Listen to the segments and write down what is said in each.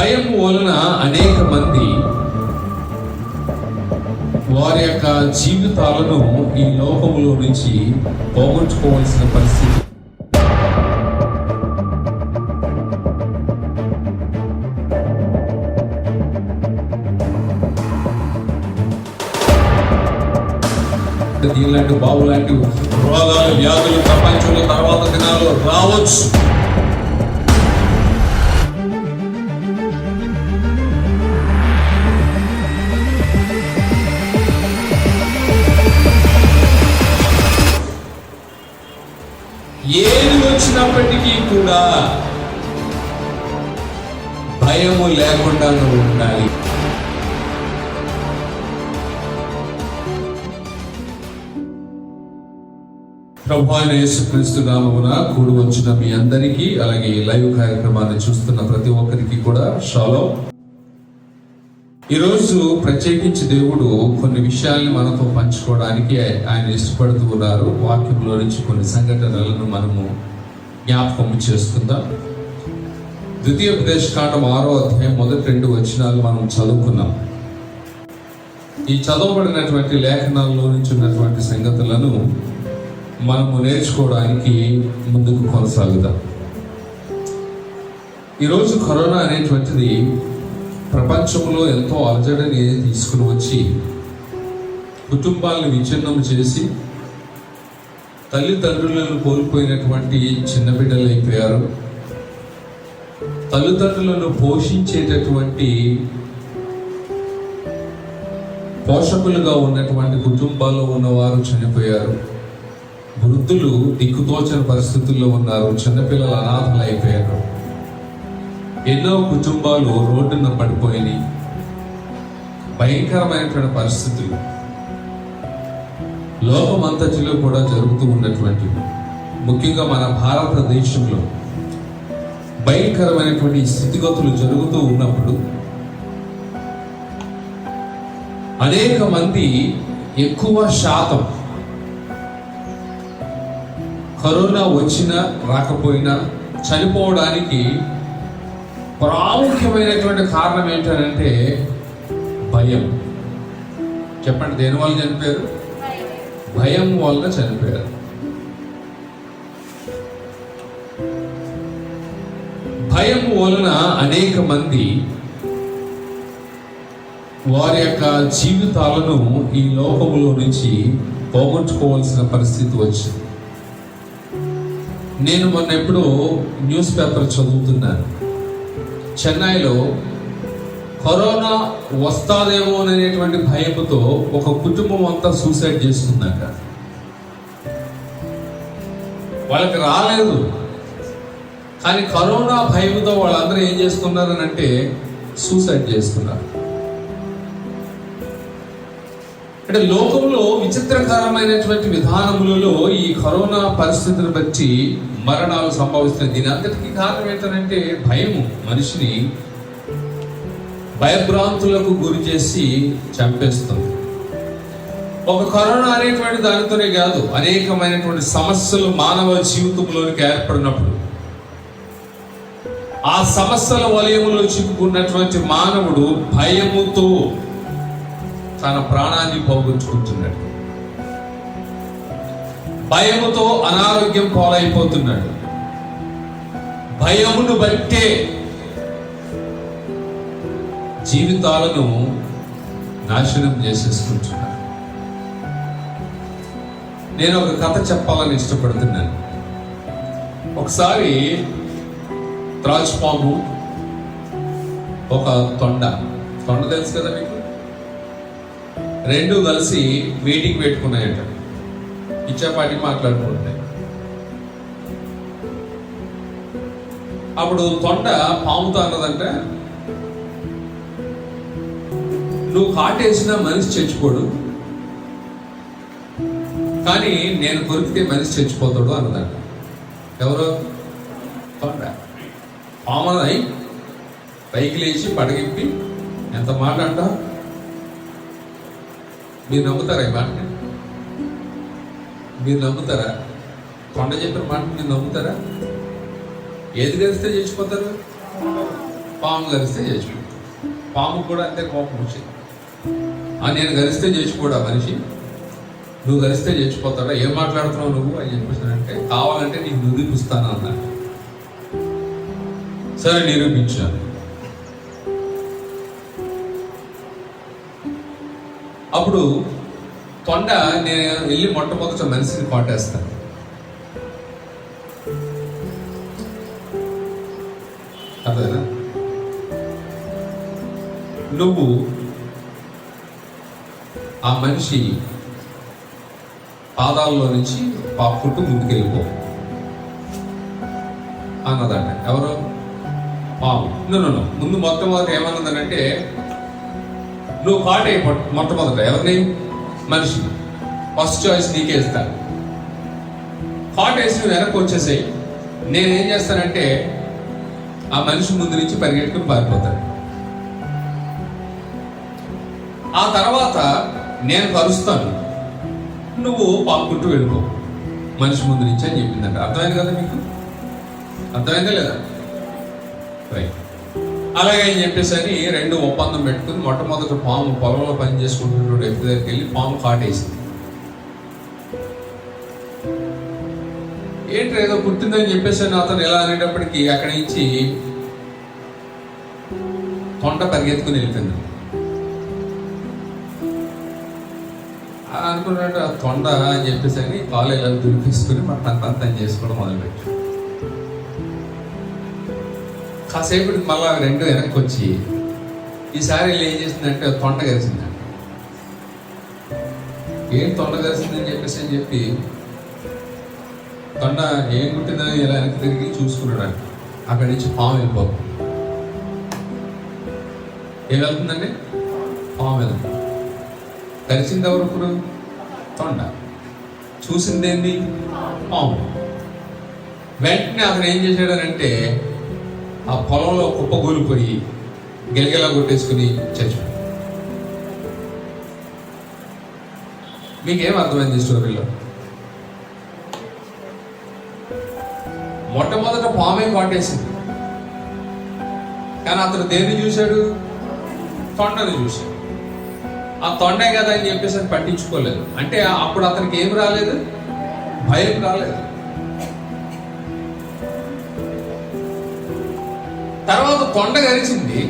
భయం వలన అనేక మంది వారి యొక్క జీవితాలను ఈ లోకంలో నుంచి పోగొట్టుకోవాల్సిన పరిస్థితి. దీనిలాంటి బాబు లాంటి రోగాలు వ్యాధులు ప్రపంచంలో తర్వాత దినాలు రావచ్చు. ఏది వచ్చినప్పటికీ కూడా భయము లేకుండా నువ్వు ఉండాలి. ప్రభువైన యేసుక్రీస్తు నామమున కూడి వచ్చిన మీ అందరికీ, అలాగే లైవ్ కార్యక్రమాన్ని చూస్తున్న ప్రతి ఒక్కరికి కూడా షాలోమ్. ఈరోజు ప్రత్యేకించి దేవుడు కొన్ని విషయాల్ని మనతో పంచుకోవడానికి ఆయన ఇష్టపడుతూ ఉన్నారు. వాక్యంలో నుంచి కొన్ని సంఘటనలను మనము జ్ఞాపకం చేసుకుందాం. ద్వితీయోపదేశకాండం 6వ అధ్యాయం మొదటి 2 వచనాలు మనం చదువుకున్నాం. ఈ చదవబడినటువంటి లేఖనాల్లో నుంచి ఉన్నటువంటి సంగతులను మనము నేర్చుకోవడానికి ముందుకు కొనసాగుదాం. ఈరోజు కరోనా అనేటువంటిది ప్రపంచంలో ఎంతో అలజడిని తీసుకుని వచ్చి కుటుంబాలను విచ్ఛిన్నం చేసి తల్లిదండ్రులను కోల్పోయినటువంటి చిన్న బిడ్డలు అయిపోయారు. తల్లిదండ్రులను పోషించేటటువంటి పోషకులుగా ఉన్నటువంటి కుటుంబాల్లో ఉన్నవారు చనిపోయారు. వృద్ధులు దిక్కుతోచని పరిస్థితుల్లో ఉన్నారు. చిన్నపిల్లలు అనాథలు అయిపోయారు. ఎన్నో కుటుంబాలు రోడ్డున పడిపోయినాయి. భయంకరమైనటువంటి పరిస్థితులు లోకమంతటిలో కూడా జరుగుతూ ఉన్నటువంటి, ముఖ్యంగా మన భారతదేశంలో భయంకరమైనటువంటి స్థితిగతులు జరుగుతూ ఉన్నప్పుడు అనేక మంది, ఎక్కువ శాతం కరోనా వచ్చినా రాకపోయినా చనిపోవడానికి ప్రాముఖ్యమైనటువంటి కారణం ఏంటంటే భయం. చెప్పండి, దేని వల్ల చనిపోయారు? భయం వల్ల చనిపోయారు. భయం వలన అనేక మంది వారి యొక్క జీవితాలను ఈ లోకంలో నుంచి పోగొట్టుకోవాల్సిన పరిస్థితి వచ్చింది. నేను మొన్న ఎప్పుడో న్యూస్ పేపర్ చదువుతున్నాను. చెన్నైలో కరోనా వస్తాదేమో అనేటువంటి భయంతో ఒక కుటుంబం అంతా సూసైడ్ చేసుకున్నాక, వాళ్ళకి రాలేదు కానీ కరోనా భయంతో వాళ్ళందరూ ఏం చేసుకున్నారని అంటే సూసైడ్ చేసుకున్నారు. అంటే లోకంలో విచిత్రకరమైనటువంటి విధానములలో ఈ కరోనా పరిస్థితిని బట్టి మరణాలు సంభవిస్తున్నాయి. దీని అంతటికి కారణం ఏంటంటే భయము మనిషిని భయభ్రాంతులకు గురి చేసి చంపేస్తుంది. ఒక కరోనా అనేటువంటి దానితోనే కాదు, అనేకమైనటువంటి సమస్యలు మానవ జీవితంలోనికి ఏర్పడినప్పుడు ఆ సమస్యల వలయములో చిక్కుకున్నటువంటి మానవుడు భయముతో తన ప్రాణాన్ని పోగొట్టుకుంటున్నాడు. భయముతో అనారోగ్యం పాలైపోతున్నాడు. భయమును బట్టే జీవితాలను నాశనం చేసేసుకుంటున్నాడు. నేను ఒక కథ చెప్పాలని ఇష్టపడుతున్నాను. ఒకసారి త్రాచుపాము, ఒక తొండ తెలుసు కదా మీకు, రెండు కలిసి మీటింగ్ పెట్టుకున్నాయట. ఇచ్చాపాటి మాట్లాడుకుంటున్నాయి. అప్పుడు తొండ పాముతో అన్నదంటే, నువ్వు కాటేసినా మనిషి చచ్చిపోడు, కానీ నేను కొరికితే మనిషి చచ్చిపోతాడు అన్నదంట. ఎవరు? తొండ. పామునై పైకి లేచి పడగిప్పి ఎంత మాట అంట. మీరు నమ్ముతారా ఈ మాట? మీరు నమ్ముతారా? కొండ చెప్పిన మాట మీరు నమ్ముతారా? ఏది కలిస్తే చచ్చిపోతారు? పాము గరిస్తే చచ్చిపోయింది. పాము కూడా అంతే కోపం వచ్చింది. నేను గరిస్తే చచ్చిపోడా మనిషి, నువ్వు గరిస్తే చచ్చిపోతాడా, ఏం మాట్లాడుతున్నావు నువ్వు అని చెప్పేసానంటే, కావాలంటే నీకు నిరూపిస్తాను అన్నాడు. సరే నిరూపించాను. అప్పుడు తొండ నేను వెళ్ళి మొట్టమొదట మనిషిని కాటేస్తాను. అదేనా, నువ్వు ఆ మనిషి పాదాల్లో నుంచి పాపుకుంటూ ముందుకెళ్ళిపో అన్నదంట. ఎవరు? పాము. ముందు మొట్టమొదట ఏమన్నదనంటే, నువ్వు కాటే మొట్టమొదట ఎవరిని? మనిషి. ఫస్ట్ చాయిస్ నీకే ఇస్తాను. కాటేసి నువ్వు వెనక్కి వచ్చేసాయి. నేనేం చేస్తానంటే ఆ మనిషి ముందు నుంచి పరిగెట్టుకుని పారిపోతాడు. ఆ తర్వాత నేను కరుస్తాను, నువ్వు పాల్గొంటూ వెళ్ళిపో మనిషి ముందు నుంచి అని చెప్పిందంట. అర్థమైంది కదా మీకు? అర్థమైందా లేదా? రైట్. అలాగే అని చెప్పేసి అని రెండు ఒప్పందం పెట్టుకుని మొట్టమొదటి పాము పొలంలో పని చేసుకుంటున్న వ్యక్తి దగ్గరికి వెళ్ళి పాము కాటేసింది. ఏంటి ఏదో పుట్టిందని చెప్పేసి అతను ఎలా అనేటప్పటికీ అక్కడి నుంచి తొండ పరిగెత్తుకుని వెళ్తుంది. అనుకున్నాడు ఆ తొండ అని చెప్పేసి అని కాలేజీలో దురిపిసుకుని మన చేసుకోవడం మొదలుపెట్టాడు. కాసేపటి మళ్ళా రెండు వెనక్కి వచ్చి ఈసారి ఏం చేసిందంటే తొండ గరిచిందంట. ఏం తొండ గరిచిందని చెప్పేసి అని చెప్పి తొండ ఏం కుట్టిందని ఇలా వెనక్కి తిరిగి చూసుకున్నాడు. అక్కడి నుంచి పాము వెళ్ళిపోతుంది. ఏం వెళ్తుందండి? పాము వెళ్తుంది. కలిసింది ఎవరు? ఇప్పుడు తొండ. చూసింది ఏంది? పాము. వెంటనే అతను ఏం చేశాడనంటే ఆ పొలంలో కుప్పగూలిపోయి గిలగిలా కొట్టేసుకుని చచ్చిపోయాడు. మీకేం అర్థమైంది ఈ స్టోరీలో? మొట్టమొదట పామే కాటేసింది, కానీ అతను దేన్ని చూశాడు? తొండని చూశాడు. ఆ తొండే కదా అని చెప్పేసి అది పట్టించుకోలేదు. అంటే అప్పుడు అతనికి ఏం రాలేదు? భయం రాలేదు. తర్వాత తొండ గరిచింది,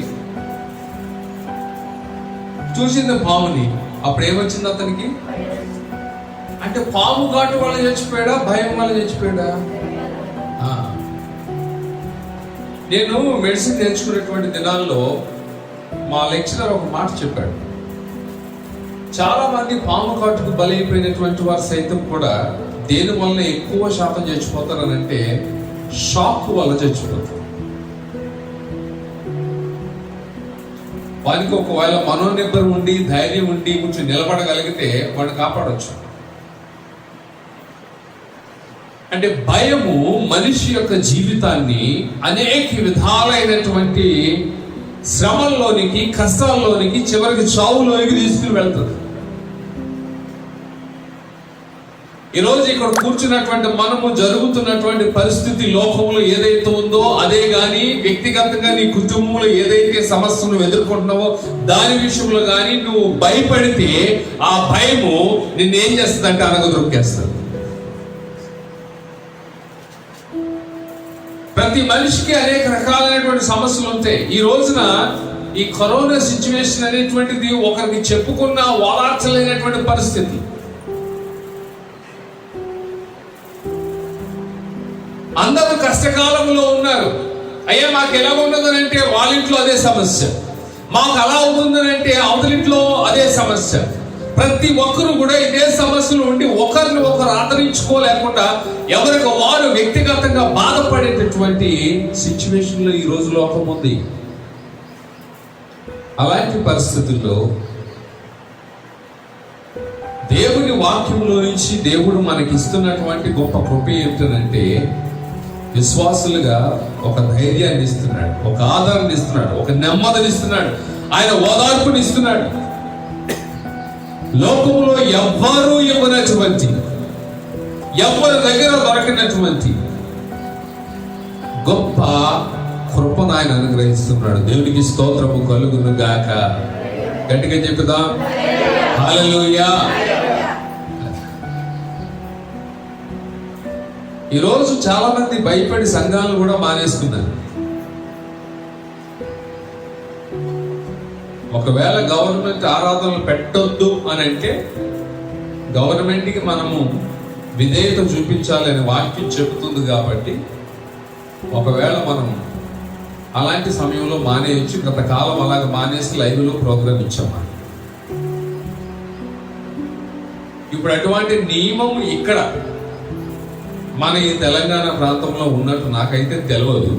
చూసింది పాముని. అప్పుడు ఏమొచ్చింది అతనికి? అంటే పాము ఘాటు వల్ల చచ్చిపోయాడా, భయం వల్ల చచ్చిపోయాడా? నేను మెడిసిన్ నేర్చుకునేటువంటి దినాల్లో మా లెక్చరర్ ఒక మాట చెప్పాడు. చాలా మంది పాము కాటుకు బలైపోయినటువంటి వారు సైతం కూడా దేని వల్ల ఎక్కువ శాతం చచ్చిపోతారనంటే షాక్ వల్ల చచ్చిపోతారు. వారికి ఒకవేళ మనోనిబ్బరం ఉండి ధైర్యం ఉండి కొంచెం నిలబడగలిగితే వాడిని కాపాడవచ్చు. అంటే భయము మనిషి యొక్క జీవితాన్ని అనేక విధాలైనటువంటి శ్రమల్లోనికి, కష్టాల్లోనికి, చివరికి చావులోనికి తీసుకుని వెళ్తుంది. ఈరోజు ఇక్కడ కూర్చున్నటువంటి మనము జరుగుతున్నటువంటి పరిస్థితి లోకంలో ఏదైతే ఉందో అదే కానీ, వ్యక్తిగతంగా నీ కుటుంబంలో ఏదైతే సమస్యను ఎదుర్కొంటున్నావో దాని విషయంలో కానీ నువ్వు భయపడితే ఆ భయము నిన్నేం చేస్తుందంటే అనగదొక్కేస్తుంది. ప్రతి మనిషికి అనేక రకాలైనటువంటి సమస్యలు ఉంటాయి. ఈ రోజున ఈ కరోనా సిచ్యువేషన్ అనేటువంటిది ఒకరికి చెప్పుకున్న ఓదార్చలేనటువంటి పరిస్థితి. అందరూ కష్టకాలంలో ఉన్నారు. అయ్యా మాకు ఎలా ఉన్నదని అంటే వాళ్ళ ఇంట్లో అదే సమస్య, మాకు అలా అవుతుందని అంటే అవతలింట్లో అదే సమస్య. ప్రతి ఒక్కరు కూడా ఇదే సమస్యలు ఉండి ఒకరిని ఒకరు ఆదరించుకోలేకుండా ఎవరికి వారు వ్యక్తిగతంగా బాధపడేటటువంటి సిచ్యువేషన్ లో ఈ రోజు లోకం ఉంది. అలాంటి పరిస్థితుల్లో దేవుని వాక్యంలో నుంచి దేవుడు మనకి ఇస్తున్నటువంటి గొప్ప కృప ఏంటంటే విశ్వాసులుగా ఒక ధైర్యాన్ని ఇస్తున్నాడు, ఒక ఆదరణ ఇస్తున్నాడు, ఒక నెమ్మదిని ఇస్తున్నాడు, ఆయన ఓదార్పుని ఇస్తున్నాడు. లోకంలో ఎవ్వరూ ఇవ్వనటువంటి, ఎవరి దగ్గర దొరకనటువంటి గొప్ప కృపను ఆయన అనుగ్రహిస్తున్నాడు. దేవునికి స్తోత్రము కలుగును గాక. గట్టిగా చెప్పుదాం హల్లెలూయా. ఈరోజు చాలా మంది భయపడి సంఘాలను కూడా మానేస్తున్నారు. ఒకవేళ గవర్నమెంట్ ఆరాధనలు పెట్టొద్దు అని అంటే గవర్నమెంట్కి మనము విధేయత చూపించాలని వాక్యం చెబుతుంది కాబట్టి ఒకవేళ మనం అలాంటి సమయంలో మానేయచ్చు. గత కాలం అలాగ మానేసి లైవ్లో ప్రోగ్రామ్ ఇచ్చామా. ఇప్పుడు అటువంటి నియమం ఇక్కడ మన ఈ తెలంగాణ ప్రాంతంలో ఉన్నట్టు నాకైతే తెలియదు.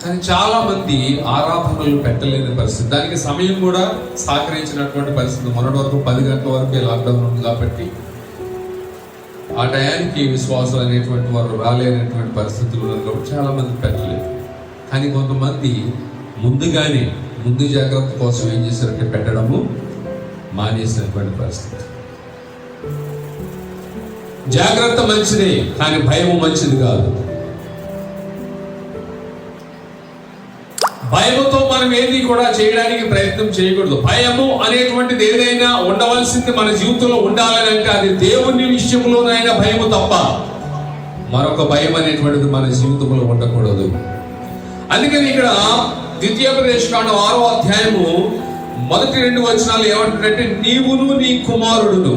కానీ చాలా మంది ఆరాధనలు పెట్టలేని పరిస్థితి, దానికి సమయం కూడా సహకరించినటువంటి పరిస్థితి. మొన్నటి వరకు 10 గంటల వరకు లాక్డౌన్ ఉంది కాబట్టి ఆ టయానికి విశ్వాసులు అనేటువంటి వారు రాలేనటువంటి పరిస్థితులు ఉన్నారు కాబట్టి చాలా మంది పెట్టలేదు. కానీ కొంతమంది ముందుగానే ముందు జాగ్రత్త కోసం ఏం చేశారంటే పెట్టడము మానేసినటువంటి పరిస్థితి. జాగ్రత్త మంచిదే, కానీ భయము మంచిది కాదు. భయముతో మనం ఏది కూడా చేయడానికి ప్రయత్నం చేయకూడదు. భయము అనేటువంటిది ఏదైనా ఉండవలసింది మన జీవితంలో ఉండాలని అంటే అది దేవుని విషయంలోనైనా భయము తప్ప మరొక భయం అనేటువంటిది మన జీవితంలో ఉండకూడదు. అందుకని ఇక్కడ ద్వితీయోపదేశకాండం 6వ అధ్యాయము మొదటి 2 వచనాలు ఏమంటారంటే, నీవును నీ కుమారుడును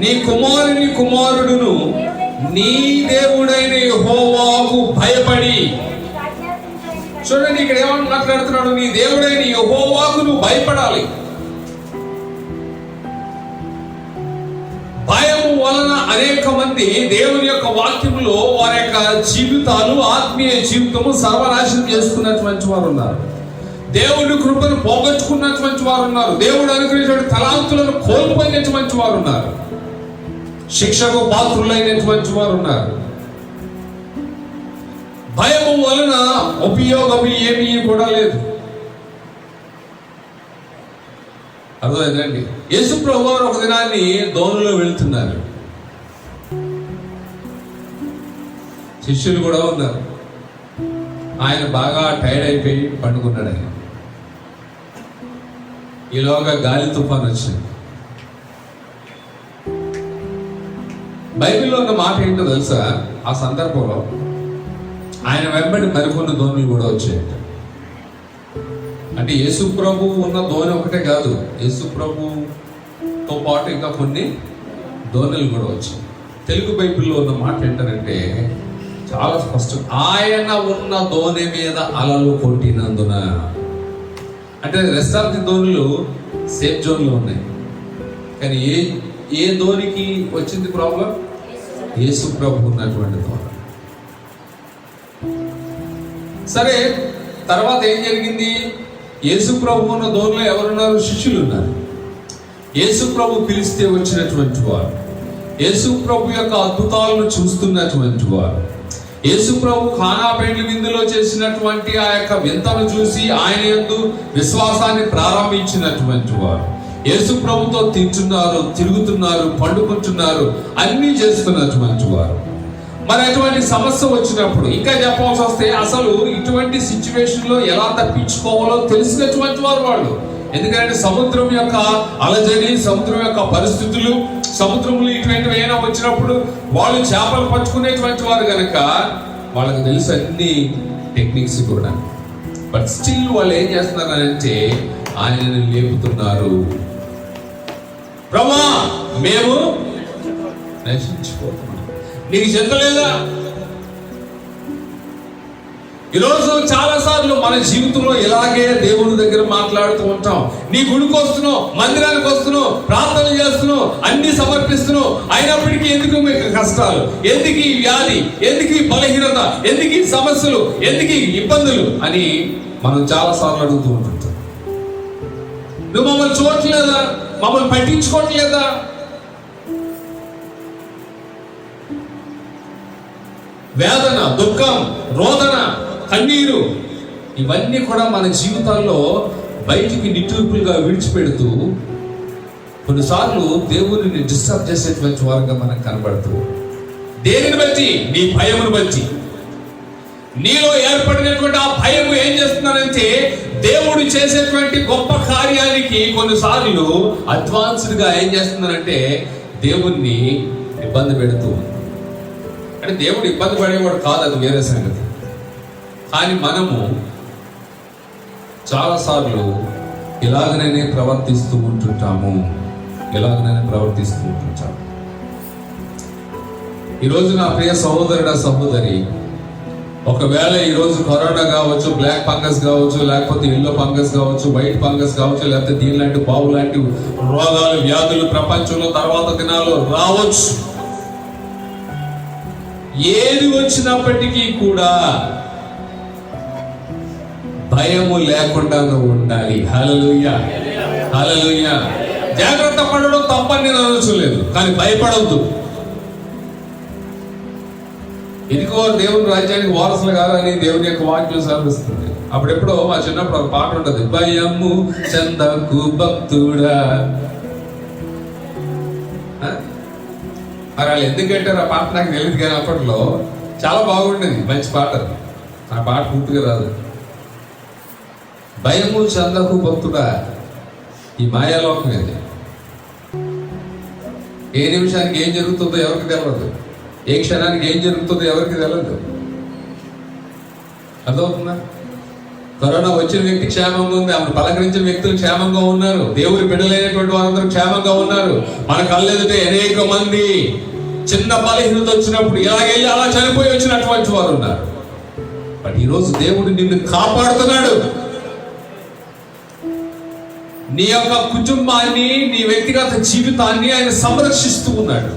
నీ కుమారుని కుమారుడును నీ దేవుడైన యెహోవాకు భయపడి. చూడండి ఇక్కడ ఏమని మాట్లాడుతున్నాడు, నీ దేవుడైన యెహోవాకు నువ్వు భయపడాలి. భయము వలన అనేక మంది దేవుని యొక్క వాక్యములో వారి యొక్క జీవితాలు, ఆత్మీయ జీవితము సర్వనాశనం చేసుకున్నటువంటి వారు ఉన్నారు. దేవుని కృపను పోగొట్టుకున్నటువంటి వారు ఉన్నారు. దేవుడు అనుగ్రహించిన తలాంతులను కోల్పోయినటువంటి వారు ఉన్నారు. శిక్షకు పాత్రులైనటువంటి వారు ఉన్నారు. భయము వలన ఉపయోగం ఏమీ కూడా లేదు. అర్థమైందండి. యేసు ప్రభువు ఒక దినాన్ని దోణిలో వెళ్తున్నారు. శిష్యులు కూడా ఉన్నారు. ఆయన బాగా టైర్డ్ అయిపోయి పండుకున్నాడు. ఆయన ఈలోగా గాలి తుఫాన్ వచ్చింది. బైబిల్లో ఉన్న మాట ఏంటో తెలుసా, ఆ సందర్భంలో ఆయన వెంబడి మరికొన్ని దోణులు కూడా వచ్చాయట. అంటే యేసు ప్రభు ఉన్న దోణి ఒకటే కాదు, యేసు ప్రభుతో పాటు ఇంకా కొన్ని దోణులు కూడా వచ్చాయి. తెలుగు బైబిల్లో ఉన్న మాట ఏంటంటే చాలా స్పష్టం, ఆయన ఉన్న దోణి మీద అలలు కొట్టినందున. అంటే రెస్టారెంట్ దోణులు సేఫ్ జోన్లో ఉన్నాయి. కానీ ఏ దోణికి వచ్చింది ప్రాబ్లం? యేసు ప్రభు ఉన్నటువంటి దోణి. సరే, తర్వాత ఏం జరిగింది? యేసు ప్రభు ఉన్న దోణిలో ఎవరున్నారు? శిష్యులు ఉన్నారు. యేసు ప్రభు పిలిస్తే వచ్చినటువంటి వారు, యేసు ప్రభు యొక్క అద్భుతాలను చూస్తున్నటువంటి వారు, యేసు ప్రభు ఖానా పెండ్లి విందులో చేసినటువంటి ఆ యొక్క వింతను చూసి ఆయన యందు విశ్వాసాన్ని ప్రారంభించినటువంటి వారు, యేసు ప్రభుతో తింటున్నారు, తిరుగుతున్నారు, పండుకుంటున్నారు, అన్నీ చేస్తున్నటువంటి వారు. మరి అటువంటి సమస్య వచ్చినప్పుడు ఇంకా చెప్పాల్సి వస్తే అసలు ఇటువంటి సిచ్యువేషన్ లో ఎలా తప్పించుకోవాలో తెలిసినటువంటి వారు వాళ్ళు. ఎందుకంటే సముద్రం యొక్క అలజడి, సముద్రం యొక్క పరిస్థితులు, సముద్రంలో ఇటువంటివి అయినా వచ్చినప్పుడు వాళ్ళు చేపలు పట్టుకునేటువంటి వారు కనుక వాళ్ళకి తెలుసు అన్ని టెక్నిక్స్ కూడా. బట్ స్టిల్ వాళ్ళు ఏం చేస్తున్నారంటే ఆయనను లేపుతున్నారు. ప్రభా, మేము నశించిపోతున్నాం, నీకు చెందలేదా? ఈరోజు చాలా సార్లు మన జీవితంలో ఇలాగే దేవుని దగ్గర మాట్లాడుతూ ఉంటాం. నీ గుడికి వస్తున్నావు, మందిరానికి వస్తున్నావు, ప్రార్థన చేస్తున్నావు, అన్ని సమర్పిస్తున్నావు, అయినప్పటికీ ఎందుకు మీకు కష్టాలు, ఎందుకు ఈ వ్యాధి, ఎందుకు ఈ బలహీనత, ఎందుకు ఈ సమస్యలు, ఎందుకు ఈ ఇబ్బందులు అని మనం చాలా సార్లు అడుగుతూ ఉంటుంటాం. నువ్వు మమ్మల్ని చూడట్లేదా? మమ్మల్ని పట్టించుకోవట్లేదా? వేదన, దుఃఖం, రోదన, కన్నీరు ఇవన్నీ కూడా మన జీవితాల్లో బయటికి నిట్టూర్పులుగా విడిచిపెడుతూ కొన్నిసార్లు దేవుడిని డిస్టర్బ్ చేసేటువంటి వారుగా మనకు కనబడుతూ దేనిని బట్టి? నీ భయమును బట్టి. నీలో ఏర్పడినటువంటి ఆ భయము ఏం చేస్తున్నానంటే దేవుడు చేసేటువంటి గొప్ప కార్యానికి కొన్నిసార్లు అడ్వాన్స్డ్ గా ఏం చేస్తున్నానంటే దేవుణ్ణి ఇబ్బంది పెడుతూ. అంటే దేవుడు ఇబ్బంది పడేవాడు కాదు, అది వేరే సంగతి. కానీ మనము చాలాసార్లు ఇలాగనే ప్రవర్తిస్తూ ఉంటుంటాము. ఈరోజు నా ప్రియ సహోదరుడా, సహోదరి, ఒకవేళ ఈరోజు కరోనా కావచ్చు, బ్లాక్ ఫంగస్ కావచ్చు, లేకపోతే ఎల్లో ఫంగస్ కావచ్చు, వైట్ ఫంగస్ కావచ్చు, లేకపోతే దీనిలాంటి బావు లాంటి రోగాలు, వ్యాధులు ప్రపంచంలో తర్వాత దినాల్లో రావచ్చు. ఏది వచ్చినప్పటికీ కూడా భయము లేకుండా నువ్వు ఉండాలి. హల్లెలూయా, హల్లెలూయా. జాగ్రత్త పడడం తప్పని నేను అనవసరం, కానీ భయపడవద్దు. ఇదిగో దేవుని రాజ్యానికి వారసులు కాదని దేవుని యొక్క వాక్యం సాధిస్తుంది. అప్పుడెప్పుడో మా చిన్నప్పుడు ఒక పాట ఉంటది, భయము చందకు భక్తుడా. మరి వాళ్ళు ఎందుకంటే ఆ పాట నాకు తెలియదు, కానీ అప్పట్లో చాలా బాగుండేది, మంచి పాట. ఆ పాట పూర్తిగా రాదు. భయము చందకు భక్తుడా, ఈ మాయాలోకం ఇది. ఏ నిమిషానికి ఏం జరుగుతుందో ఎవరికి తెలియదు, ఏ క్షణానికి ఏం జరుగుతుందో ఎవరికి తెలియదు. అర్థమవుతుందా? కరోనా వచ్చిన వ్యక్తి క్షేమంగా ఉంది, ఆమెను పలకరించిన వ్యక్తులు క్షేమంగా ఉన్నారు, దేవుని బిడ్డలైనటువంటి వారందరూ క్షేమంగా ఉన్నారు. మన కళ్ళెదుటే అనేక మంది చిన్న బలహీనత వచ్చినప్పుడు ఇలాగెళ్ళి అలా చనిపోయి వచ్చినటువంటి వారు ఉన్నారు. బట్ ఈరోజు దేవుడు నిన్ను కాపాడుతున్నాడు. నీ యొక్క కుటుంబాన్ని, నీ వ్యక్తిగత జీవితాన్ని ఆయన సంరక్షిస్తూ ఉన్నాడు.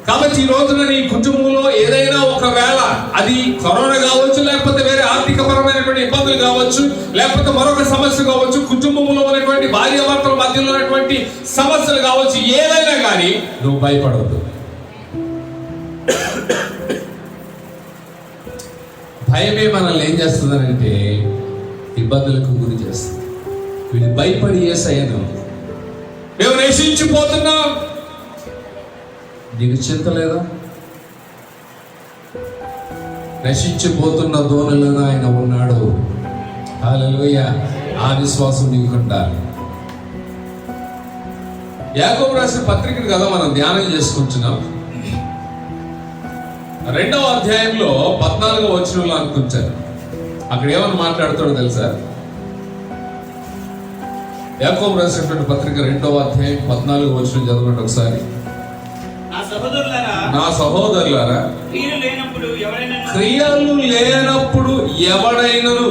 కాబట్టి ఈ రోజున నీ కుటుంబంలో ఏదైనా ఒకవేళ అది కరోనా కావచ్చు, లేకపోతే వేరే ఆర్థిక పరమైనటువంటి ఇబ్బందులు కావచ్చు, లేకపోతే మరొక సమస్య కావచ్చు, కుటుంబంలో ఉన్నటువంటి భార్యాభర్తల మధ్యలో ఉన్నటువంటి సమస్యలు కావచ్చు, ఏదైనా కానీ నువ్వు భయపడవద్దు. భయమే మనల్ని ఏం చేస్తుందనంటే ఇబ్బందులకు గురి చేస్తుంది. వీళ్ళు భయపడి యేసయ్యను, మేము నశించిపోతున్నాం, నీకు చింత లేదా? నశించిపోతున్న దోణలను ఆయన ఉన్నాడు. హల్లెలూయా. ఆ విశ్వాసం నీకు ఉండాలి. యాకోబు రాసిన పత్రికను కదా మనం ధ్యానం చేసుకుంటున్నాం. 2వ అధ్యాయంలో 14వ వచనంలో అనుకుంటారు. అక్కడ ఏమని మాట్లాడుతాడో తెలుసా? యాకోబు రాసినటువంటి పత్రిక 2వ అధ్యాయం 14వ వచనం చదవండి ఒకసారి. నా సహోదరులారా, క్రియలు లేనప్పుడు ఎవడైనను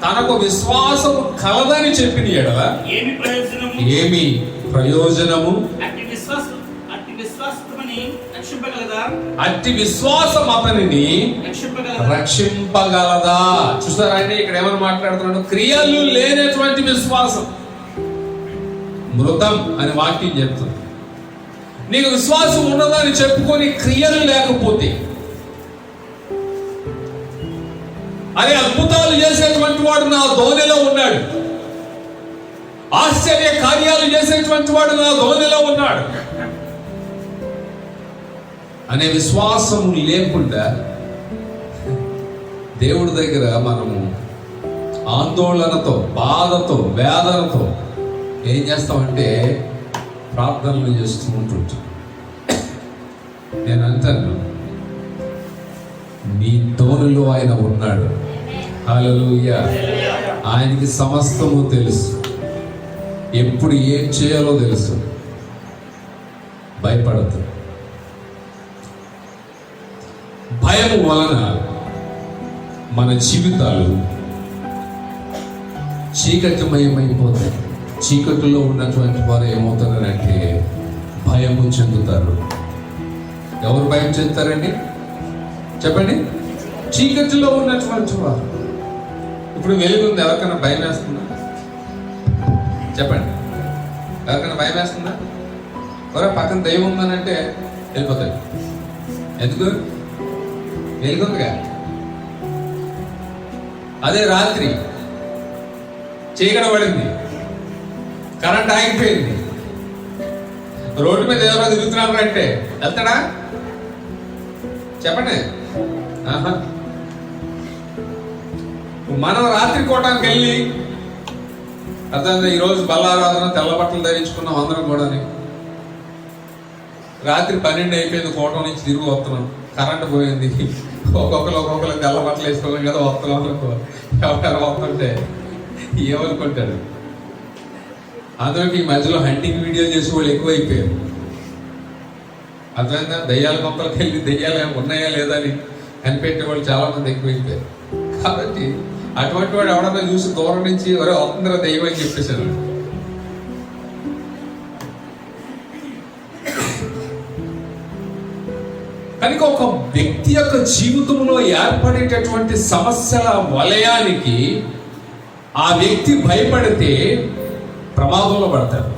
తనకు విశ్వాసము కలదని చెప్పిన యెడల ఏమి ప్రయోజనము? అట్టి విశ్వాసం అతనిని రక్షింపగలదా? చూసారా అండి, ఇక్కడ ఏమని మాట్లాడుతున్నాడు? క్రియలు లేనటువంటి విశ్వాసం మృతం అని వాక్యం చెప్తుంది. నీకు విశ్వాసం ఉన్నదని చెప్పుకొని క్రియలు లేకపోతే, అరే అద్భుతాలు చేసేటువంటి వాడు నా ధోనిలో ఉన్నాడు, ఆశ్చర్య కార్యాలు చేసేటువంటి వాడు నా ధోనిలో ఉన్నాడు అనే విశ్వాసం లేకుండా దేవుడి దగ్గర మనము ఆందోళనతో, బాధతో, వేదనతో ఏం చేస్తామంటే ప్రార్థనలు చేస్తూ ఉంటుంటాం. నేను అంటాను, నీ తోలులో ఆయన ఉన్నాడు. హల్లెలూయా. ఆయనకి సమస్తము తెలుసు, ఎప్పుడు ఏం చేయాలో తెలుసు. భయపడద్దు. భయం వలన మన జీవితాలు చీకటిమయమైపోతాయి. చీకటిలో ఉన్నటువంటి వారు ఏమవుతారంటే భయము చెందుతారు. ఎవరు భయం చెందుతారండి? చెప్పండి. చీకటిలో ఉన్నటువంటి వారు. ఇప్పుడు వెలుగుంది, ఎవరికైనా భయం వేస్తుందా? చెప్పండి, ఎవరికైనా భయం వేస్తుందా? ఎవరో పక్కన దయ్యం ఉందనంటే వెళ్ళిపోతాయి. ఎందుకు? వెలుగుందిగా. అదే రాత్రి చీకటి పడింది, కరెంట్ ఆగిపోయింది, రోడ్డు మీద ఎవరో తిరుగుతున్నారు అంటే వెళ్తాడా? చెప్పండి. ఆహా. మనం రాత్రి కోటానికి వెళ్ళి అర్థం, ఈరోజు బల్లారాధన తెల్ల బట్టలు ధరించుకున్నాం అందరం కూడా. రాత్రి 12 అయిపోయింది, కోటం నుంచి తిరిగి వస్తున్నాం, కరెంట్ పోయింది, ఒక్కొక్కరు తెల్ల బట్టలు వేసుకోవాలి కదా వస్తున్నాం. ఎవరు వస్తుంటే ఏమనుకుంటారు? అందులోకి ఈ మధ్యలో హంటింగ్ వీడియోలు చేసే వాళ్ళు ఎక్కువైపోయారు. అర్థమైందా? దయ్యాల మొక్కలకి వెళ్ళి దయ్యాలు ఉన్నాయా లేదా అని కనిపెట్టే వాళ్ళు చాలా మంది ఎక్కువైపోయారు. కాబట్టి అటువంటి వాడు ఎవడన్నా చూసి దూరం నుంచి ఎవరో అందరూ దయ్యం అని చెప్పేశారు. కనుక ఒక వ్యక్తి యొక్క జీవితంలో ఏర్పడేటటువంటి సమస్యల వలయానికి ఆ వ్యక్తి భయపడితే ప్రమాదంలో పడతాడు.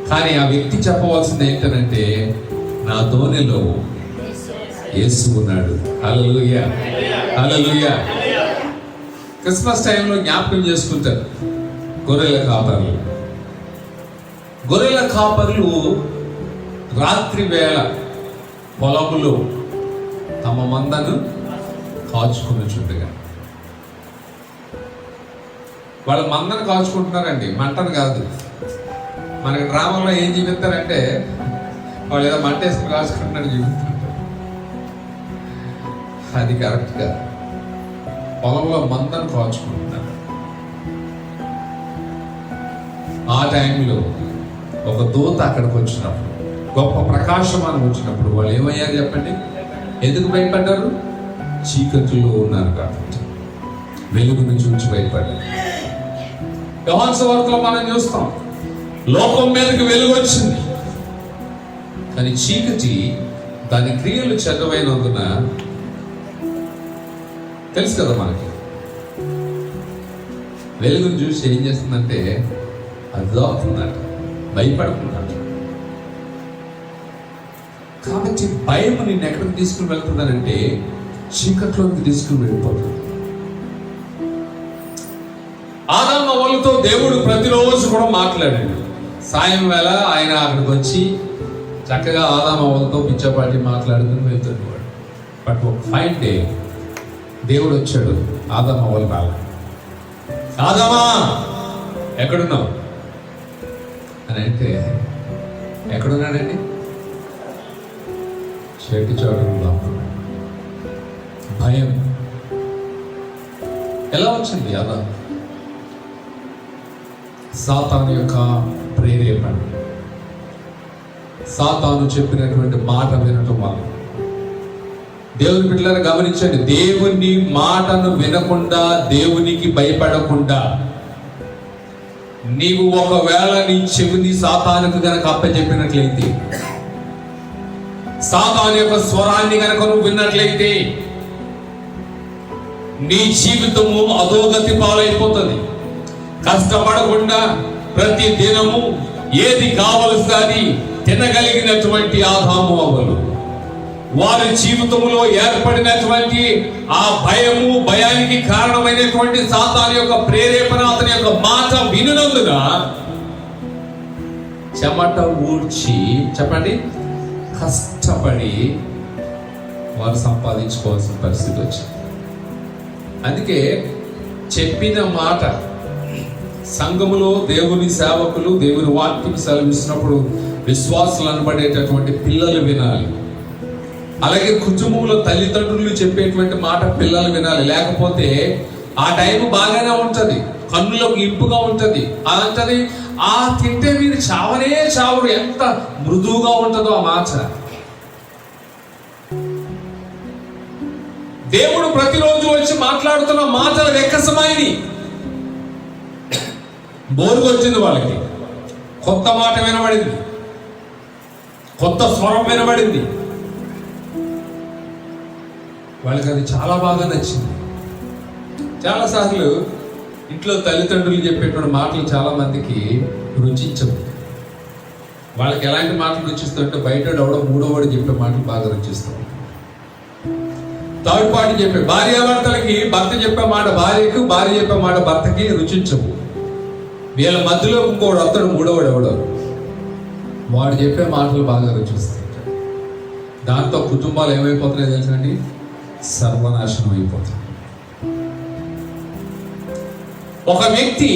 కానీ ఆ వ్యక్తి చెప్పవలసింది ఏంటంటే, నా దోణిలో యేసు ఉన్నాడు. హల్లెలూయా, హల్లెలూయా. క్రిస్మస్ టైంలో జ్ఞాపకం చేసుకుంటారు గొర్రెల కాపరులు రాత్రి వేళ పొలములో తమ మందను కాచుకుని చుట్టగా. వాళ్ళు మందను కాచుకుంటున్నారండి, మంటను కాదు. మనకి డ్రామాలో ఏం చూపిస్తారంటే వాళ్ళు ఏదో మంట వేసుకుని కాచుకుంటున్నాడు చూపిస్తారు. అది కరెక్ట్ కాదు. పొలంలో మందను కాచుకుంటున్నారు. ఆ టైంలో ఒక దూత అక్కడికి వచ్చినప్పుడు, గొప్ప ప్రకాశమానం వచ్చినప్పుడు వాళ్ళు ఏమయ్యారు చెప్పండి? ఎందుకు భయపడ్డారు? చీకటిలో ఉన్నారు కాబట్టి వెలుగును చూసి భయపడ్డారు. యోహాను సువార్తలో మనం చూస్తాం, లోకం మీదకి వెలుగు వచ్చింది, కానీ చీకటి దాని క్రియలు చెడ్డమైనందున, తెలుసు కదా మనకి, వెలుగును చూసి ఏం చేస్తుందంటే అది దాక్కున్నట్టు భయపడుతున్నట్టు. కాబట్టి భయం నిన్ను ఎక్కడికి తీసుకుని వెళ్తుందనంటే చీకట్లోకి తీసుకుని వెళ్ళిపోతుంది. ఆదాము అవ్వలతో దేవుడు ప్రతిరోజు కూడా మాట్లాడాడు. సాయం వేళ ఆయన అక్కడికి వచ్చి చక్కగా ఆదాము అవ్వలతో పిచ్చపాటి మాట్లాడుకుని వెళ్తున్నాడు. బట్ ఒక ఫైన్ డే దేవుడు వచ్చాడు ఆదాము అవ్వల బాల. ఆదామా ఎక్కడున్నావు అని అంటే, ఎక్కడున్నాడండి? చెట్టు చోటలో. భయం ఎలా వచ్చింది? ఆదాము సాతాను యొక్క ప్రేరేపణ, సాతాను చెప్పినటువంటి మాట వినటం వల్ల. దేవుని బిడ్డలను గమనించండి, దేవుని మాటను వినకుండా, దేవునికి భయపడకుండా నీవు ఒకవేళ నీ చెవిని సాతానుకు గనక అప్పచెప్పినట్లయితే, సాతాను యొక్క స్వరాన్ని గనక నువ్వు విన్నట్లయితే నీ జీవితము అధోగతి పాలైపోతుంది. కష్టపడకుండా ప్రతి దినము ఏది కావలసి అది తినగలిగినటువంటి ఆదాము అవ్వలు వారి జీవితంలో ఏర్పడినటువంటి ఆ భయానికి కారణమైనటువంటి సాతాను యొక్క ప్రేరేపణ, అతని యొక్క మాట వినునందున చెమట ఊడ్చి, చెప్పండి, కష్టపడి వారు సంపాదించుకోవాల్సిన పరిస్థితి వచ్చింది. అందుకే చెప్పిన మాట సంఘములో దేవుని సేవకులు దేవుని వాక్యం సెలవిస్తున్నప్పుడు విశ్వాసులు అనబడేటటువంటి పిల్లలు వినాలి. అలాగే కుటుంబంలో తల్లిదండ్రులు చెప్పేటువంటి మాట పిల్లలు వినాలి. లేకపోతే ఆ టైం బాగానే ఉంటది, కన్నులకు ఇంపుగా ఉంటది, అదంటది ఆ తింటే మీరు చావనే చావరు, ఎంత మృదువుగా ఉంటుందో ఆ మాట. దేవుడు ప్రతిరోజు వచ్చి మాట్లాడుతున్న మాటలు వెక్కసమైనవి. బోరుకు వచ్చింది వాళ్ళకి, కొత్త మాట వినబడింది, కొత్త స్వరం వినబడింది. వాళ్ళకి అది చాలా బాగా నచ్చింది. చాలాసార్లు ఇంట్లో తల్లిదండ్రులు చెప్పేటువంటి మాటలు చాలా మందికి రుచించవు. వాళ్ళకి ఎలాంటి మాటలు రుచిస్తుంటే బయట ఎవడో మూడోవాడు చెప్పే మాటలు బాగా రుచిస్తాం. థర్డ్ పార్టీ చెప్పే భార్యాభర్తలకి భర్త చెప్పే మాట భార్యకు, భార్య చెప్పే మాట భర్తకి రుచించవు. వీళ్ళ మధ్యలో ఇంకోడు అతడు మూడోవాడు ఎవడో, వాడు చెప్పే మాటలు బాగా రుచిస్తుంటాడు. దాంతో కుటుంబాలు ఏమైపోతున్నాయో తెలుసండి, సర్వనాశనం అయిపోతుంది. ఒక వ్యక్తి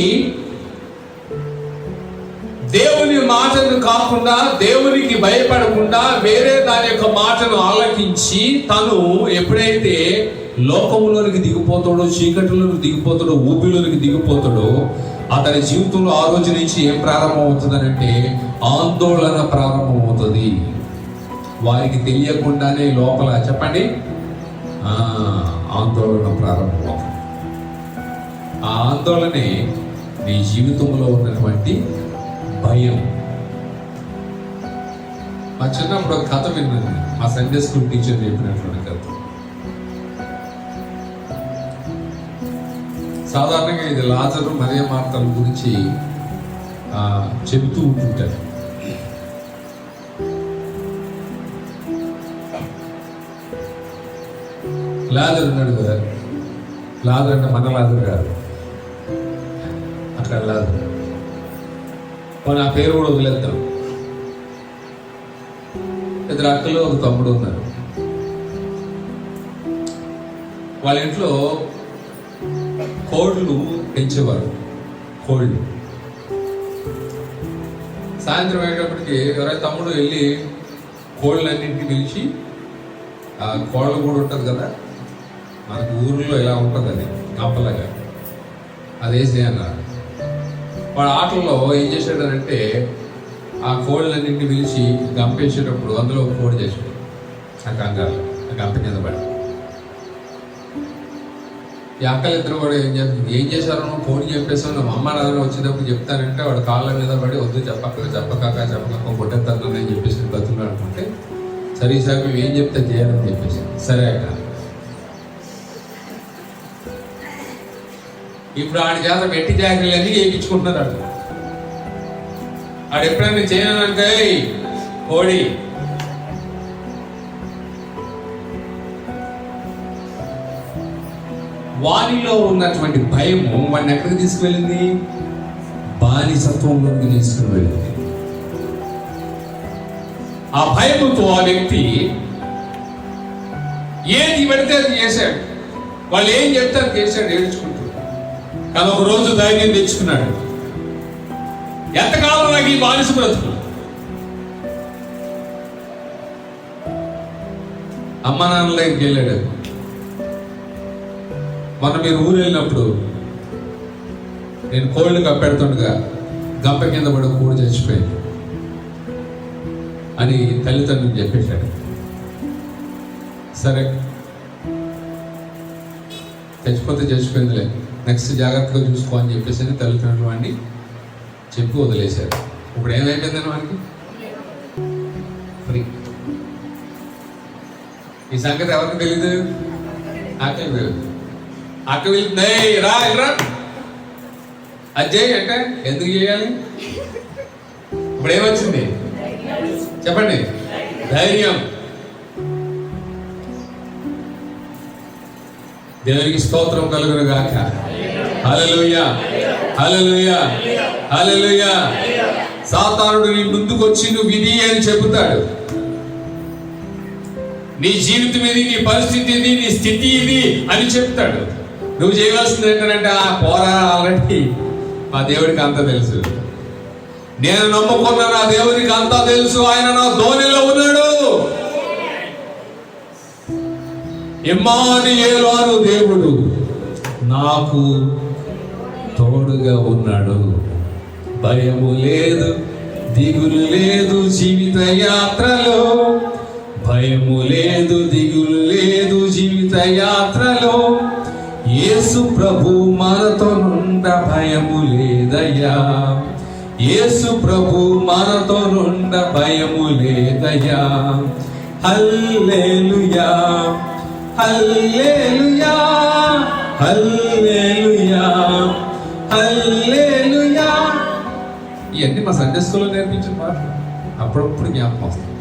దేవుని మాటను కాకుండా, దేవునికి భయపడకుండా వేరే దాని యొక్క మాటను ఆలకించి తను ఎప్పుడైతే లోకంలోనికి దిగిపోతాడో, చీకటిలోనికి దిగిపోతాడో, ఊపిలోనికి దిగిపోతాడో, అతని జీవితంలో ఆ రోజు నుంచి ఏం ప్రారంభం అవుతుందనంటే ఆందోళన ప్రారంభం అవుతుంది. వారికి తెలియకుండానే లోపల చెప్పండి ఆందోళన ప్రారంభం అవుతుంది. ఆ ఆందోళనే నీ జీవితంలో ఉన్నటువంటి భయం. మా చిన్నప్పుడు ఒక కథ విన్నాను, మా సండే స్కూల్ టీచర్ చెప్పినటువంటి కథ. సాధారణంగా ఇది లాజరు మరియ మార్తల గురించి చెబుతూ ఉంటుంటారు. లాజరు ఉన్నాడు కదా, లాజరు అంటే మన లాజరు కాదు, అక్కడ లాజరు. నా పేరు కూడా వదిలేద్దాం. ఇద్దరు అక్కలు ఒక తమ్ముడు ఉన్నారు. వాళ్ళ ఇంట్లో కోళ్ళు పెంచేవారు. కోళ్ళు సాయంత్రం అయ్యేటప్పటికి ఎవరైనా తమ్ముడు వెళ్ళి కోళ్ళన్నింటినీ పిలిచి, ఆ కోళ్ళ కూడా ఉంటుంది కదా మనకు ఊర్లో ఇలా ఉంటుంది, అది గంపలాగా, అది వేసి అన్నారు. వాడు ఆటల్లో ఏం చేశాడనంటే ఆ కోళ్ళన్నింటినీ పిలిచి గంపేసేటప్పుడు అందులో ఒక కోడి చేసాడు. ఆ కంగారు ఆ గంప కింద పడి ఈ అక్కలిద్దరు కూడా ఏం చేశారో కోడి చెప్పేసాను, మా అమ్మ నాన్న వచ్చేటప్పుడు చెప్తానంటే వాడు కాళ్ళ మీద పడి వద్దు చెప్పక కొట్టేస్తాను అని చెప్పేసి బతుకున్నాడు అనుకుంటే, సరే ఈసారి మేము ఏం చెప్తే చేయాలని చెప్పేసి సరే అక్క. ఇప్పుడు ఆడి చేత వెట్టి జాగ్రత్తలన్నీ చేయించుకుంటున్నారు. ఆడు ఎప్పుడైనా చేయనంటే కోడి వారిలో ఉన్నటువంటి భయము వాడిని ఎక్కడికి తీసుకువెళ్ళింది, బానిసత్వంలోకి తీసుకుని వెళ్ళింది. ఆ భయముతో ఆ వ్యక్తి ఏది పెడితే అది చేశాడు. వాళ్ళు ఏం చెప్తే అది చేశాడు ఏడ్చుకుంటూ. కానీ ఒక రోజు ధైర్యం తెచ్చుకున్నాడు. ఎంతకాలం నాకు ఈ బానిస బ్రతుకు, అమ్మ నాన్న దగ్గరికి వెళ్ళాడు. మొన్న మీరు ఊరు వెళ్ళినప్పుడు నేను కోళ్ళు కప్పెడుతుండగా గంప కింద పడి కోడి చచ్చిపోయింది అని తల్లిదండ్రులు చెప్పేశాడు. సరే చచ్చిపోతే చచ్చిపోయిందిలే, నెక్స్ట్ జాగ్రత్తగా చూసుకో అని చెప్పేసి తల్లిదండ్రులు వాడిని చెప్పి వదిలేశారు. ఇప్పుడు ఏమైపోయిందని వాడికి ఫ్రీ. ఈ సంగతి ఎవరికి తెలీదు, నాకే తెలియదు. అక్క వెళ్తుంది, రా రా అజయ్ అంటే ఎందుకు చేయాలి? ఇప్పుడు ఏమొచ్చింది చెప్పండి, ధైర్యం. దేవునికి స్తోత్రం కలుగును గాక. హల్లెలూయా హల్లెలూయా హల్లెలూయా. సాతానుడు నీ ముందుకొచ్చి నువ్వు ఇది అని చెబుతాడు. నీ జీవితం ఇది, నీ పరిస్థితి ఇది, నీ స్థితి ఇది అని చెప్తాడు. నువ్వు చేయవలసింది ఏంటంటే ఆ పోరా, ఆల్రెడీ మా దేవుడికి అంతా తెలుసు, నేను నమ్ముకున్న నా దేవునికి అంతా తెలుసు, ఆయన నా ధోనిలో ఉన్నాడు. ఇమ్మానుయేలు అను దేవుడు నాకు తోడుగా ఉన్నాడు. భయము లేదు, దిగులు లేదు జీవిత యాత్రలో, భయము లేదు, దిగులు లేదు జీవిత యాత్రలో. యేసు ప్రభు మనతో నుండ భయము లేదయ్యా, యేసు ప్రభు మనతో నుండ భయము లేదయ్యా. హల్లెలూయా హల్లెలూయా హల్లెలూయా హల్లెలూయా. ఇవన్నీ మా సండే స్కూల్లో నేర్పించిన మాటలు అప్పుడప్పుడు జ్ఞాపకం వస్తుంది.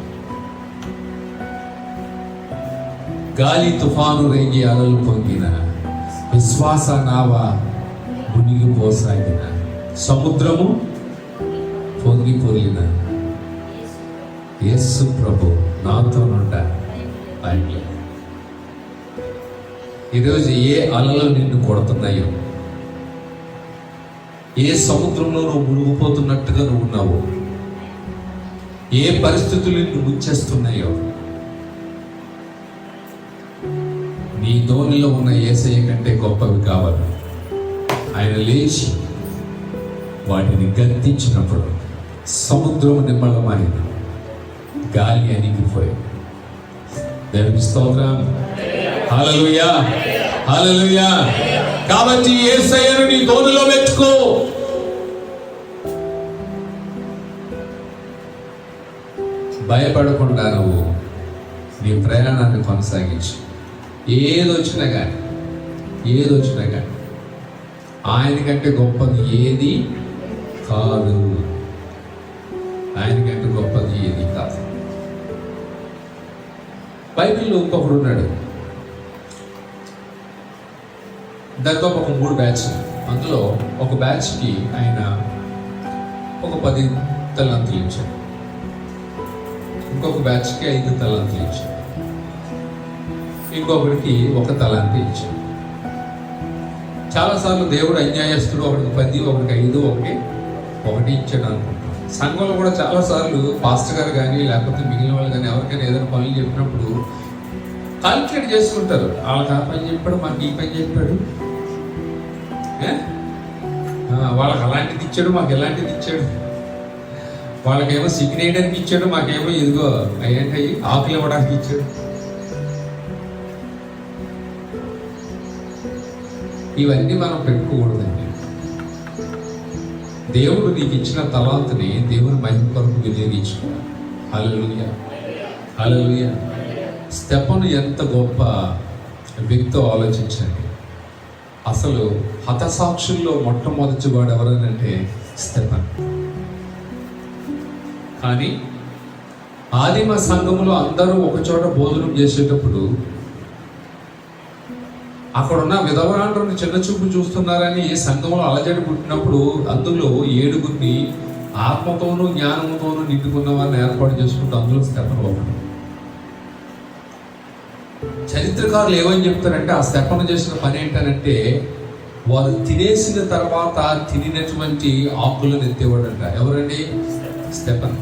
గాలి తుఫాను రేగి అలలు పొంగిన, విశ్వాస నావ మునిగిపోసాగిన, సముద్రము పొంగిపోలిన యేసు ప్రభు నాతోనుండ ఆయన. ఈరోజు ఏ అలలు నిన్ను కొడుతున్నాయో, ఏ సముద్రంలో నువ్వు మునిగిపోతున్నట్టుగా నువ్వు ఉన్నావు, ఏ పరిస్థితులు నిన్ను ముంచేస్తున్నాయో, నీ ధోనిలో ఉన్న యేసయ్య కంటే గొప్పవి కావాలి. ఆయన లేచి వాటిని గద్దించినప్పుడు సముద్రం నిమ్మలమైంది, గాలి అణిగిపోయింది. దేవుని స్తోత్రం. హల్లెలూయా, హల్లెలూయా. కాబట్టి యేసయ్యను నీ ధోనిలో పెట్టుకో. భయపడకుండా నువ్వు నీ ప్రయాణాన్ని కొనసాగించు. ఏదొచ్చినా కానీ ఆయనకంటే గొప్పది ఏది కాదు. ఆయనకంటే గొప్పది ఏది కాదు. బైబిల్లో ఇంకొకడు ఉన్నాడు, దాదాపు ఒక 3 బ్యాచ్. అందులో ఒక బ్యాచ్కి ఆయన ఒక 10 తలాంతులు ఇచ్చాడు, ఇంకొక బ్యాచ్కి 5 తలాంతులు ఇచ్చాడు, ఇంకొకరికి 1 తలాంతి ఇచ్చాడు. చాలాసార్లు దేవుడు అన్యాయస్తుడు, ఒకటికి 10, ఒకటికి 5, ఒకటి ఇచ్చాడు అనుకుంటాం. సంఘంలో కూడా చాలాసార్లు పాస్టర్ గారు కానీ లేకపోతే మిగిలిన వాళ్ళు కానీ ఎవరికైనా ఏదైనా పనులు చెప్పినప్పుడు కాల్కులేట్ చేసుకుంటారు. వాళ్ళకి ఆ పని చెప్పాడు, మాకు ఈ పని చెప్పాడు, వాళ్ళకి అలాంటిది ఇచ్చాడు, మాకు ఎలాంటిది ఇచ్చాడు, వాళ్ళకేమో సిగ్నేయడానికి ఇచ్చాడు, మాకేమో ఇదిగో ఏంటి ఆకులు ఇవ్వడానికి ఇచ్చాడు. ఇవన్నీ మనం పెట్టుకోకూడదండి. దేవుడు నీకు ఇచ్చిన తలాంతుని దేవుని మహిమ కొరకు వినియోగించుకోవాలి. హల్లెలూయా, హల్లెలూయా. స్టెఫను ఎంత గొప్ప వ్యక్తో ఆలోచించండి. అసలు హతసాక్షుల్లో మొట్టమొదటి వాడు ఎవరనంటే స్టెఫన్. కానీ ఆదిమ సంఘములో అందరూ ఒకచోట భోజనం చేసేటప్పుడు అక్కడున్న విధవరాండ్రుని చిన్న చూపు చూస్తున్నారని సంఘంలో అలజడి పుట్టినప్పుడు అందులో 7గురిని ఆత్మతోనూ జ్ఞానంతోనూ నిండుకున్న వారిని ఏర్పాటు చేసుకుంటూ అందులో స్టెఫను ఒకడు. చరిత్రకారులు ఏమని చెప్తారంటే ఆ స్టెఫను చేసిన పని ఏంటనంటే వారు తినేసిన తర్వాత తినినటువంటి ఆకులను ఎత్తేవాడంట. ఎవరండి? స్టెఫన్.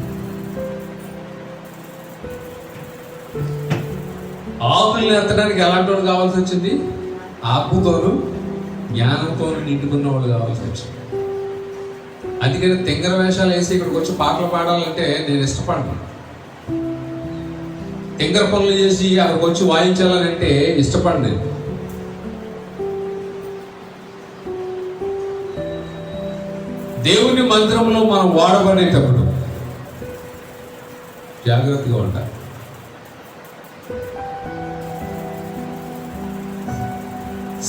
ఆకులను ఎత్తడానికి ఎలాంటి వాడు కావాల్సి వచ్చింది? ఆత్మతోనూ జ్ఞానంతోనూ నిండుకున్న వాళ్ళు కావాల్సి వచ్చింది. అందుకని తెంగర వేషాలు వేసి ఇక్కడికి వచ్చి పాటలు పాడాలంటే నేను ఇష్టపడను. తెంగర పనులు చేసి అక్కడికి వచ్చి వాయించాలంటే ఇష్టపడను నేను. దేవుని మందిరంలో మనం వాడబడేటప్పుడు జాగ్రత్తగా ఉండాలి.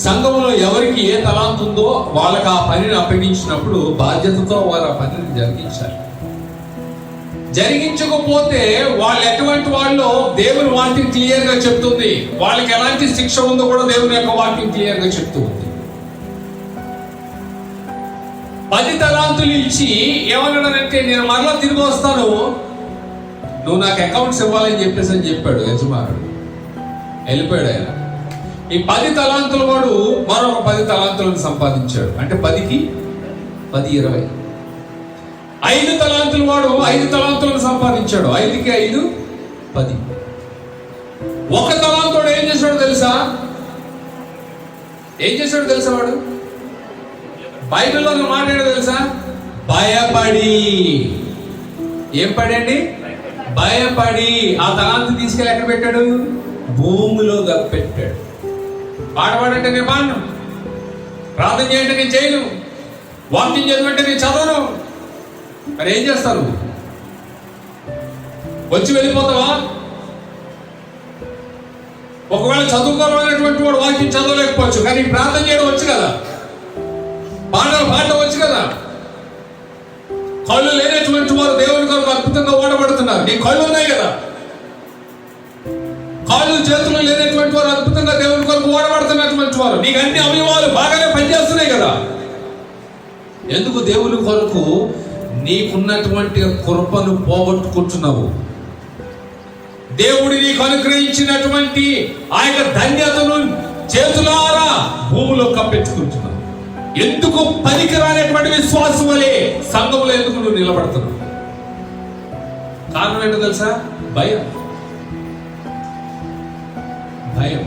సంఘంలో ఎవరికి ఏ తలాంతు ఉందో వాళ్ళకి ఆ పనిని అప్పగించినప్పుడు బాధ్యతతో వారు ఆ పనిని జరిగించాలి. జరిగించకపోతే వాళ్ళు ఎటువంటి వాళ్ళు దేవుని వాక్యం క్లియర్ గా చెప్తుంది. వాళ్ళకి ఎలాంటి శిక్ష ఉందో కూడా దేవుని యొక్క వాక్యం క్లియర్ గా చెప్తూ ఉంది. 10 తలాంతులు ఇచ్చి ఏమన్నాడంటే నేను మరలా తిరిగి వస్తాను, నువ్వు నాకు అకౌంట్స్ ఇవ్వాలని చెప్పేసి అని చెప్పాడు యజమానుడు. వెళ్ళిపోయాడు ఆయన. ఈ 10 తలాంతుల వాడు మరొక 10 తలాంతులను సంపాదించాడు. అంటే 10కి 10 20. 5 తలాంతుల వాడు 5 తలాంతులను సంపాదించాడు. 5కి 5 10. 1 తలాంతుడు ఏం చేశాడో తెలుసా? వాడు బైబిల్లో మాట్లాడాడు తెలుసా? భయపడి. ఏం పడండి? భయపడి ఆ తలాంతు తీసుకెళ్ళి ఎక్కడ పెట్టాడు? భూమిలో పెట్టాడు. పాడవాడంటే నేను పాడను, ప్రార్థన చేయంటే నేను చేయను, వాక్యం చదవంటే నేను చదవను. మరి ఏం చేస్తారు? వచ్చి వెళ్ళిపోతావా? ఒకవేళ చదువుకోవాలనేటువంటి వాడు వాక్యం చదవలేకపోవచ్చు, కానీ ప్రార్థన చేయడం వచ్చు కదా, పాటలు పాడడం వచ్చు కదా. కళ్ళు లేనటువంటి వారు దేవుని కొరకు అద్భుతంగా ఓడబడుతున్నారు. నీ కళ్ళు ఉన్నాయి కదా. కాళ్ళు చేతులు లేనటువంటి వారు అద్భుతంగా దేవుని కొరకు ఓడబడుతున్నటువంటి వారు. నీకు అన్ని అవయవాలు బాగానే పనిచేస్తున్నాయి కదా. ఎందుకు దేవుని కొరకు నీకున్నటువంటి కృపను పోగొట్టుకుంటున్నావు? దేవుడు నీకు అనుగ్రహించినటువంటి ఆ యొక్క ధన్యతను చేతులారా భూమిలో కప్పెట్టుకుంటున్నావు. ఎందుకు పనికిరానటువంటి విశ్వాసం వలె సంఘంలో ఎందుకు నువ్వు నిలబడుతున్నావు? కారణం ఏంటో తెలుసా? భయం. భయం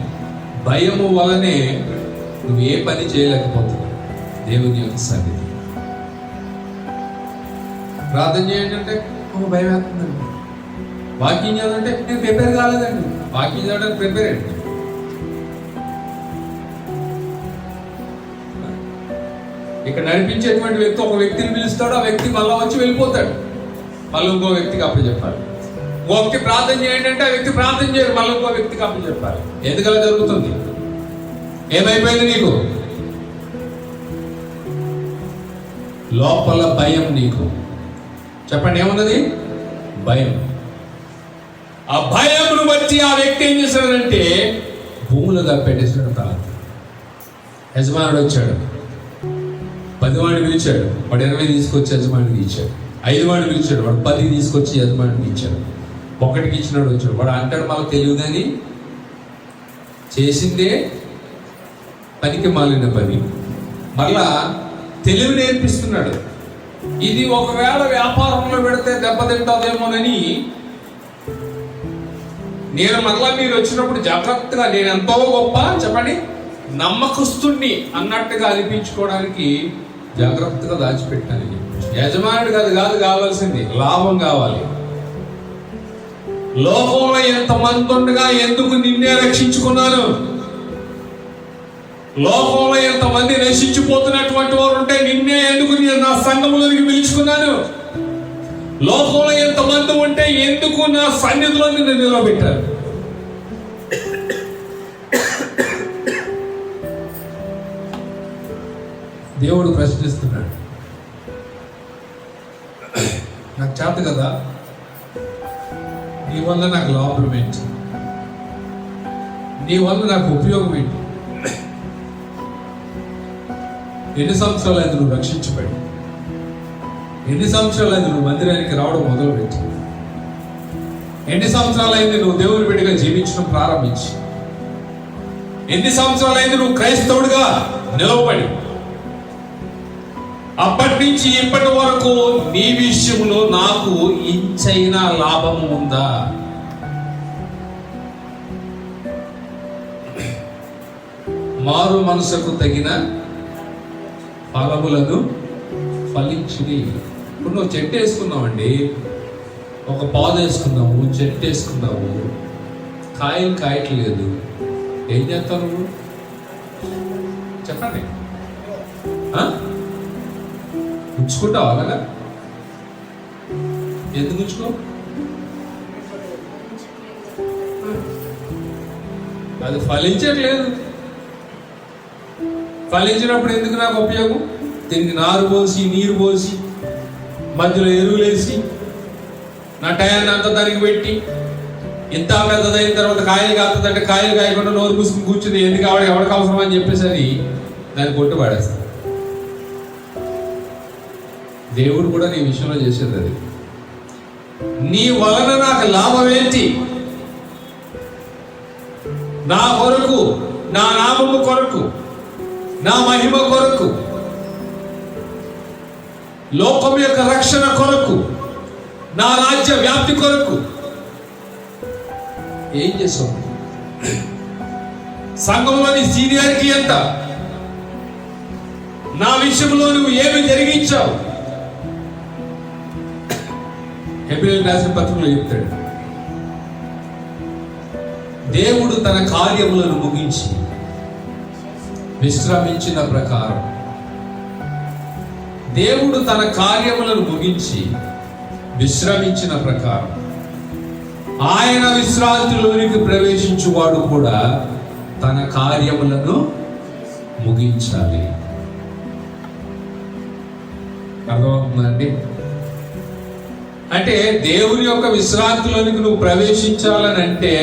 భయము వలనే నువ్వు ఏ పని చేయలేకపోతున్నావు. దేవుని యొక్క సన్నిధి ప్రార్థన చేయండి అంటే భయం వేస్తుందండి. వాకింగ్ చేయాలంటే నేను ప్రిపేర్ కాలేదండి. వాకింగ్ చేయడానికి ప్రిపేర్ అండి. ఇక్కడ నడిపించేటువంటి వ్యక్తి ఒక వ్యక్తిని పిలుస్తాడు, ఆ వ్యక్తి మళ్ళా వచ్చి వెళ్ళిపోతాడు. మళ్ళీ ఇంకో వ్యక్తికి అప్పచెప్పాలి. ఓ వ్యక్తి ప్రార్థన చేయండి అంటే ఆ వ్యక్తి ప్రార్థన చేయరు, మళ్ళీ ఇంకో వ్యక్తికి అప్పచెప్పాలి. ఎందుకలా జరుగుతుంది? ఏమైపోయింది నీకు? లోపల భయం. నీకు చెప్పండి ఏమున్నది? భయం. ఆ భయమును బట్టి ఆ వ్యక్తి ఏం చేశాడంటే భూములుగా పెట్టేసాడు. తర్వాత యజమానుడు వచ్చాడు, 10 వాడిని పిలిచాడు, వాడు 20 తీసుకొచ్చి యజమానికి ఇచ్చాడు. 5 వాడిని పిలిచాడు, వాడు 10 తీసుకొచ్చి యజమానికి ఇచ్చాడు. 1కి ఇచ్చినాడు వచ్చాడు. వాడు అంటాడు మాకు తెలియదని, చేసిందే పనికి మాలిన పని. మళ్ళా తెలివి నేర్పిస్తున్నాడు. ఇది ఒకవేళ వ్యాపారంలో పెడితే దెబ్బతింటాదేమోనని నేను మళ్ళా మీరు వచ్చినప్పుడు జాగ్రత్తగా నేను ఎంతో గొప్ప చెప్పండి నమ్మకస్తుణ్ణి అన్నట్టుగా అనిపించుకోవడానికి జాగ్రత్తగా దాచిపెట్టాను. యజమానుడికి అది కాదు కావాల్సింది, లాభం కావాలి. లోకంలో ఎంతమంది ఉండగా ఎందుకు నిన్నే రక్షించుకున్నాను? లోకంలో ఎంతమంది నశించిపోతున్నటువంటి వారు ఉంటే నిన్నే ఎందుకు నా సంఘంలోనికి పిలుచుకున్నాను? లోకంలో ఎంతమంది ఉంటే ఎందుకు నా సన్నిధిలో నిన్ను నిలబెట్టారు? దేవుడు ప్రశ్నిస్తున్నాడు. నాకు చేత కదా, నీ వల్ల నాకు లాభం ఏంటి? నీ వల్ల నాకు ఉపయోగం ఏంటి? ఎన్ని సంవత్సరాలు అయింది నువ్వు రక్షించబడి? ఎన్ని సంవత్సరాలు అయింది నువ్వు మందిరానికి రావడం మొదలుపెట్టి? ఎన్ని సంవత్సరాలు అయింది నువ్వు దేవుని బిడ్డగా జీవించడం ప్రారంభించి? ఎన్ని సంవత్సరాలు అయింది నువ్వు క్రైస్తవుడిగా నిలవబడి? అప్పటి నుంచి ఇప్పటి వరకు నీ విషయంలో నాకు ఇంచైన లాభము ఉందా? మారు మనసుకు తగిన ఫలములను ఫలించి. ఇప్పుడు నువ్వు చెట్టు వేసుకున్నావండి, ఒక పాదు వేసుకున్నావు, చెట్టు వేసుకున్నావు, కాయలు కాయట్లేదు, ఏం చేస్తావు నువ్వు? చెప్పండి. ఉంచుకుంటావు అలాగా? ఎందుకు ఉంచుకో? అది ఫలించట్లేదు. ఫలించినప్పుడు ఎందుకు నాకు ఉపయోగం? దీనికి నారు పోసి, నీరు పోసి, మధ్యలో ఎరువులేసి, నా టయాన్ని అంతా దానికి పెట్టి, ఇంత పెద్దదైన తర్వాత కాయలు కాస్తుందంటే కాయలు కాయకుండా నోరు పూసుకుని కూర్చుంది. ఎందుకు ఎవరికి అవసరం అని చెప్పేసి అది దాన్ని కొట్టు పడేస్తాను. దేవుడు కూడా నీ విషయంలో చేసేది అది. నీ వలన నాకు లాభం ఏంటి? నా కొరకు, నా నామము కొరకు, నా మహిమ కొరకు, లోకం యొక్క రక్షణ కొరకు, నా రాజ్య వ్యాప్తి కొరకు ఏం చేసావు? సంఘంలోని సీనియారిటీ ఎంత? నా విషయంలో నువ్వు ఏమి జరిగించావు? హెబ్రీయులకు రాసిన పత్రికలో చెప్తాడు, దేవుడు తన కార్యములను ముగించి విశ్రమించిన ప్రకారం, దేవుడు తన కార్యములను ముగించి విశ్రమించిన ప్రకారం ఆయన విశ్రాంతిలోనికి ప్రవేశించువాడు కూడా తన కార్యములను ముగించాలి. అర్థమవుతుందండి? అంటే దేవుని యొక్క విశ్రాంతిలోనికి నువ్వు ప్రవేశించాలని అంటే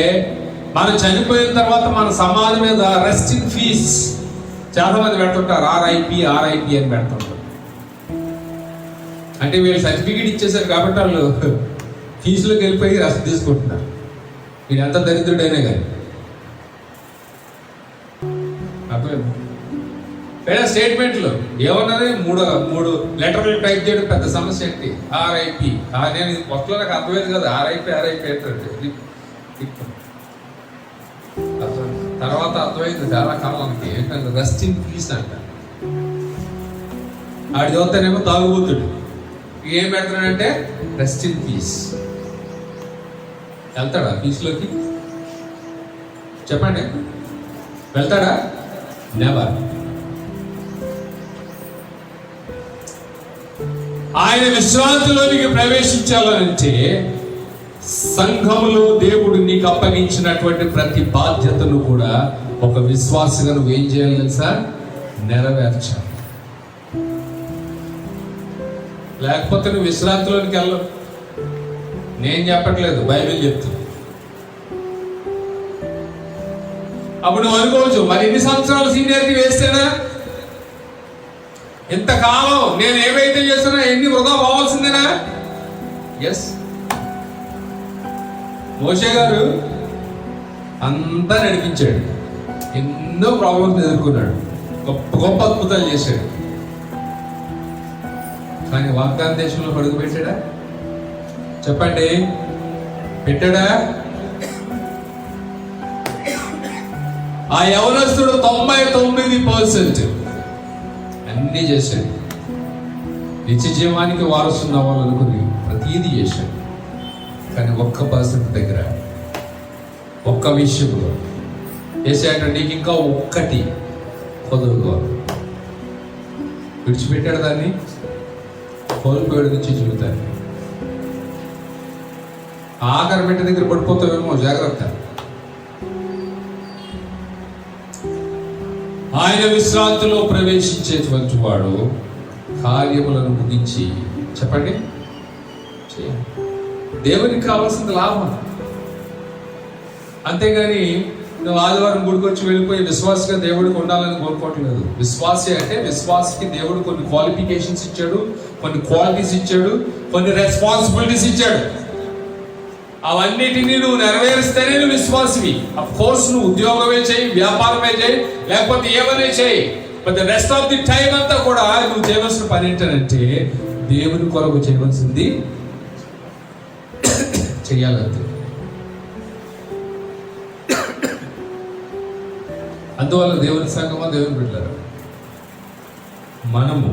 మనం చనిపోయిన తర్వాత మన సమాధి మీద రెస్టింగ్ ఫీస్ చాలా మంది పెడుతుంటారు. RIP అని పెడుతుంటారు. అంటే వీళ్ళు సర్టిఫికేట్ ఇచ్చేసారు కాబట్టి వాళ్ళు ఫీజులోకి వెళ్ళిపోయి రస తీసుకుంటున్నారు. వీడు ఎంత దరిద్రుడైనా కానీ లేదా స్టేట్మెంట్లో ఏమన్నది మూడు లెటర్లు టైప్ చేయడం పెద్ద సమస్య ఏంటి? ఆర్ఐపి. నేను కొత్తలో నాకు అర్థమైంది కదా, ఆర్ఐపి ఏంటంటే తర్వాత అర్థమైంది చాలా కాలానికి ఏంటంటే రెస్ట్ ఇన్ పీస్ అంట. ఆడి చదువుతానేమో తాగుబోతుడు, ఏం పెడతాడంటే రెస్ట్ ఇన్ పీస్. వెళ్తాడా పీస్లోకి? చెప్పండి, వెళ్తాడా? నెవర్. ఆయన విశ్రాంతిలోనికి ప్రవేశించాలంటే సంఘములో దేవుడు నీకు అప్పగించినటువంటి ప్రతి బాధ్యతను కూడా ఒక విశ్వాసగా నువ్వు ఏం చేయాలి తెలుసా? నెరవేర్చాలి. లేకపోతే నువ్వు విశ్రాంతిలోనికి వెళ్ళవు. నేను చెప్పట్లేదు, బైబిల్ చెప్తుంది. అప్పుడు నువ్వు అనుకోవచ్చు, మరి ఎన్ని సంవత్సరాలు సీనియారిటీ వేస్తేనా? ఎంతకాలం నేను ఏవైతే చేస్తున్నా ఎన్ని వృధా పోవాల్సిందేనా? ఎస్. మోషే గారు అంతా నడిపించాడు, ఎన్నో ప్రాబ్లమ్స్ ఎదుర్కొన్నాడు, గొప్ప గొప్ప అద్భుతాలు చేశాడు. కానీ వాగ్దాన దేశంలో పడుగు పెట్టాడా? చెప్పండి, పెట్టాడా? ఆ యవనస్తుడు 99% అన్నీ చేశాడు. నిత్య జీవానికి వారసున్న వాళ్ళనుకుని ప్రతీది చేశాడు. కానీ 1% దగ్గర, ఒక్క విషయంలో చేశాడు. నీకు ఇంకా ఒక్కటి కుదరదు. విడిచిపెట్టాడు, దాన్ని కోల్పోయాడు నుంచి జీవితాన్ని. ఆఖరి మెట్ట దగ్గర పడిపోతావేమో, జాగ్రత్త. ఆయన విశ్రాంతిలో ప్రవేశించేటువంటి వాడు కార్యములను ముగించి, చెప్పండి, దేవునికి కావాల్సింది లాభం. అంతేగాని నువ్వు ఆదివారం గుడికి వచ్చి వెళ్ళిపోయి విశ్వాసగా దేవుడికి ఉండాలని కోరుకోవట్లేదు. విశ్వాసి అంటే విశ్వాసకి దేవుడు కొన్ని క్వాలిఫికేషన్స్ ఇచ్చాడు, కొన్ని క్వాలిటీస్ ఇచ్చాడు, కొన్ని రెస్పాన్సిబిలిటీస్ ఇచ్చాడు. అవన్నిటినీ నువ్వు నెరవేరిస్తేనే నువ్వు విశ్వాసివి. అఫ్ కోర్స్ నువ్వు ఉద్యోగమే చేయి, వ్యాపారమే చేయి, లేకపోతే ఏమనే చేయి, but the rest of the time అంతా కూడా నువ్వు చేయవలసిన పని ఏంటంటే దేవుని కొరకు చేయవలసింది చెయ్యాలంతే. అందువల్ల దేవుని సంగమా, దేవుని బిడ్డలారా, మనము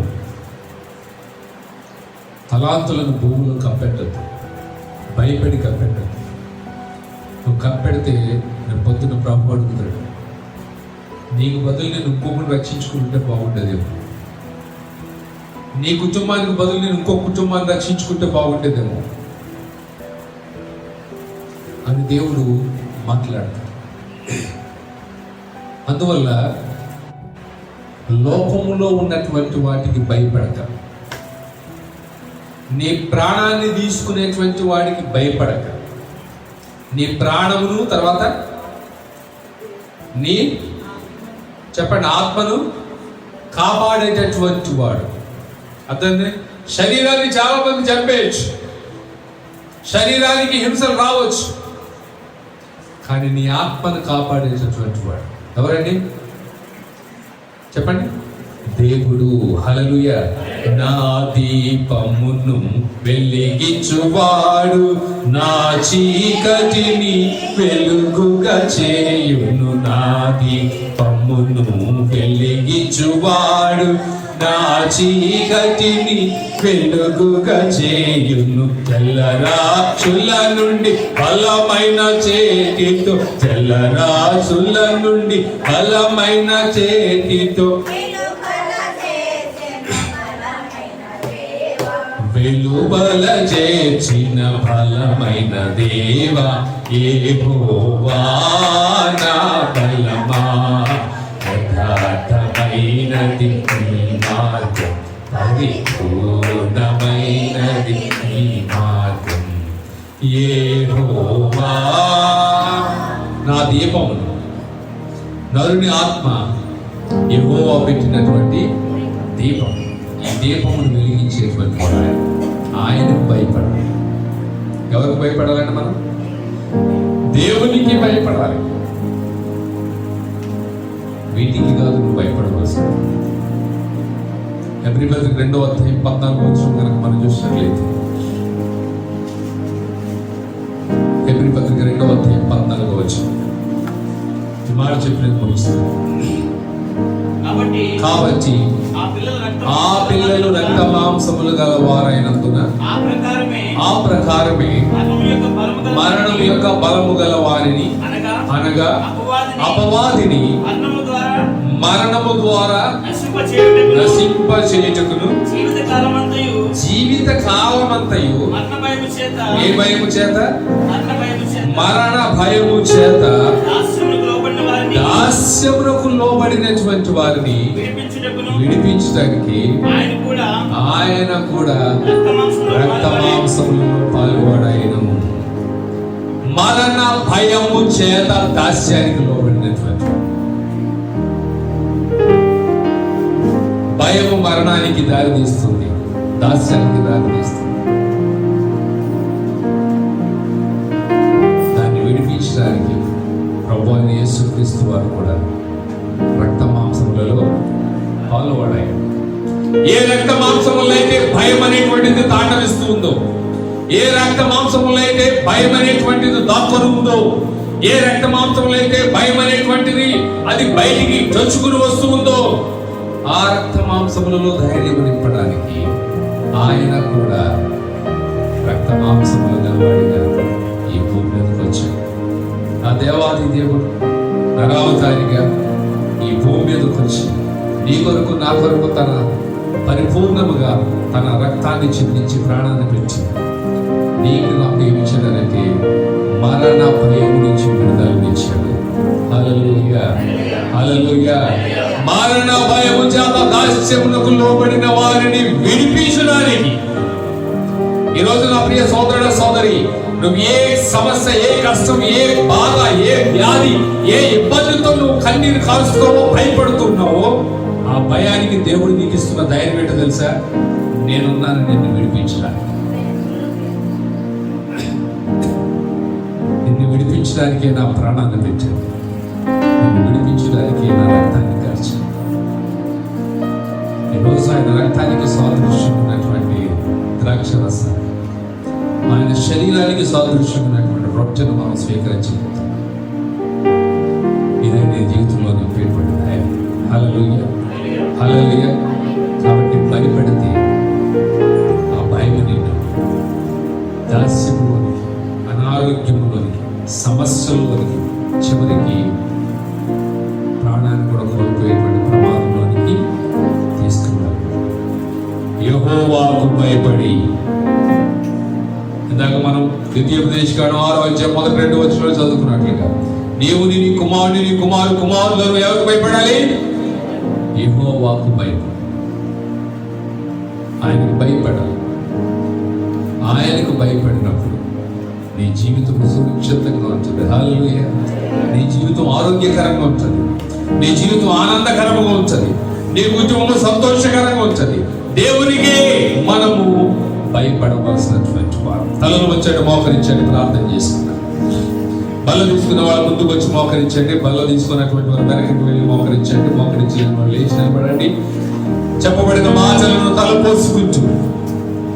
తలాంతులను భూములు కప్పెట్టద్దు, భయపడి కప్పెట్టద్దు. నువ్వు కప్పెడితే నేను పొద్దున్న ప్రభు అడుగుతాడు, నీకు బదులు నేను ఇంకొకటి రక్షించుకుంటే బాగుండేదేమో, నీ కుటుంబానికి బదులు నేను ఇంకో కుటుంబాన్ని రక్షించుకుంటే బాగుండేదేమో అని దేవుడు మాట్లాడతాడు. అందువల్ల లోకములో ఉన్నటువంటి వాటికి భయపడక, నీ ప్రాణాన్ని తీసుకునేటువంటి వాడికి భయపడక, నీ ప్రాణమును తర్వాత నీ చెప్పండి ఆత్మను కాపాడేటటువంటి వాడు. అతన్ని శరీరాన్ని చాలా మంది చంపేయచ్చు, శరీరానికి హింసలు రావచ్చు, కానీ నీ ఆత్మను కాపాడేటటువంటి వాడు ఎవరండి? చెప్పండి, దేవుడు. హల్లెలూయా. నా దీపమును వెలిగించువాడు నా చీకటిని వెలుగుగా చేయును. నా దీపమును వెలిగించువాడు నా చీకటిని వెలుగుగా చేయును. తెల్లరాజుల నుండి బలమైన చేతితో, తెల్లరాజుల నుండి బలమైన చేతితో వెలుబల చేర్చిన బలమైన దేవా, యెహోవా నా బలమా, యథార్థమైనది నీ మార్గం, పరిపూర్ణమైనది నీ మార్గం. యెహోవా నా దీపమును. నరుని ఆత్మ యెహోవా పెట్టినటువంటి దీపం. ఈ దీపమును వెలిగించేటువంటి వాడు ఆయన. ఆయనకు భయపడాలి. ఎవరికి భయపడాలంటే మనం దేవునికి భయపడాలి. వీటికి కాదు నువ్వు భయపడవలసింది. హెబ్రీ పత్రిక 2వ అధ్యాయం 14వ వచనం కనుక మనం చూసినట్లయితే, హెబ్రీ పత్రిక 2వ అధ్యాయం 14వ వచనం ఈ మాట చెప్పినది ముగిస్తుంది. కాబట్టి ఆ పిల్లలు రక్త మాంసములు గల వారైనందున ఆ ప్రకారమే మరణం యొక్క బలము గల వారిని అనగా అపవాదిని మరణము ద్వారా నశింపచేయుటకును జీవిత కాలమంతయు ఏ భయము చేత? మరణ భయము చేత దాస్యమునకు లోబడినటువంటి వారిని విడిపించడానికి ఆయన కూడా రక్త మాంసములలో పాల్గొనను. మరణ భయము చేత దాస్యానికి లోబడినటువంటి భయము మరణానికి దారితీస్తుంది, దాస్యానికి దారితీస్తుంది. దాన్ని విడిపించడానికి ప్రభువైన యేసుక్రీస్తు వారు కూడా రక్త మాంసములలో పాల్గొనాడు. ఏ రక్త మాంసములో అయితే భయం అనేటువంటిది తాండవిస్తూ ఉందో, ఏ రక్త మాంసములో అయితే భయం అనేటువంటిది దాక్కుని ఉందో, ఏ రక్త మాంసములో అయితే భయం అనేటువంటిది అది బయటికి చొచ్చుకుని వస్తూ ఉందో, ఆ రక్త మాంసములలో ధైర్యం నింపడానికి ఆయన కూడా రక్త మాంసములు గలవాడిగా ఈ భూమి మీదకి వచ్చాడు. ఆ దేవాది దేవుడు నరావతారిగా ఈ భూమి మీదకి వచ్చి నీ కొరకు నా కొరకు తన పరిపూర్ణముగా తన రక్తాన్ని చిందించి ప్రాణాన్ని పెంచి నీకు నాకు ఏమిచ్చాడంటే మరణ భయం నుంచి విడుదలనిచ్చాడు. హల్లెలూయా, హల్లెలూయా. మరణ భయము చేత దాస్యమునకు లోబడిన వారిని విడిపించడానికి ఈరోజు నా ప్రియ సోదరుడ సోదరి, నువ్వు ఏ సమస్య, ఏ కష్టం, ఏ బాధ, ఏ వ్యాధి, ఏ ఇబ్బందితో నువ్వు కన్నీరు కాల్చుకోవో భయపడుతున్నావో, ఆ భయానికి దేవుడు నీకు ఇస్తున్న ధైర్యం ఏంటో తెలుసా? నేనున్నాను నిన్ను విడిపించడానికి. నిన్ను విడిపించడానికే నా ప్రాణాన్ని పెట్టాను, నిన్ను విడిపించడానికి నా రక్తాన్ని కార్చాను. ఈరోజు ఆయన రక్తానికి సాదృశ్యం ఉన్నటువంటి ద్రాక్షరసం, ఆయన శరీరానికి సాదృశ్యం ఉన్నటువంటి రొట్టెను మనం స్వీకరించగలుగుతాం. ఇదే నీ జీవితంలో నింపేటువంటి ఆయన. హల్లెలూయా, హల్లెలూయా. కాబట్టి భయపడితే ఆ భయం నిన్ను దాస్యములోనికి, అనారోగ్యములోనికి, సమస్యల్లోనికి, చివరికి ప్రాణాన్ని కూడా కోల్పోయేటువంటి ప్రమాదంలోనికి తీసుకున్నాడు. యెహోవాకు భయపడి, ఇందాక మనం ద్వితీయోపదేశకాండం 6వ అధ్యాయం 1-2 వచనాలు చదువుకున్నట్లుగా, నీవు నీ కుమారులను ఎవరికి భయపడాలి? యెహోవాకు భయపడాలి. ఆయనకు భయపడాలి. ఆయనకు భయపడినప్పుడు నీ జీవితం సురక్షితంగా ఉంటుంది. హల్లెలూయా. నీ జీవితం ఆరోగ్యకరంగా ఉంటుంది, నీ జీవితం ఆనందకరంగా ఉంటుంది, నీ కుటుంబం సంతోషకరంగా ఉంటుంది. దేవునికే మనము భయపడవలసినటువంటి వారు. తలలు వచ్చాడు, మోకరించండి, ప్రార్థన చేసుకున్నాం. బల్ల తీసుకున్న వాళ్ళు ముందుకు వచ్చి మోకరించండి, బల్ల తీసుకున్నటువంటి వారు వెనకకి వెళ్ళి మోకరించండి, మోకరించిన వాళ్ళు లేచి నిలబడండి. చెప్పబడిన మాటలను తలపోసుకుంటూ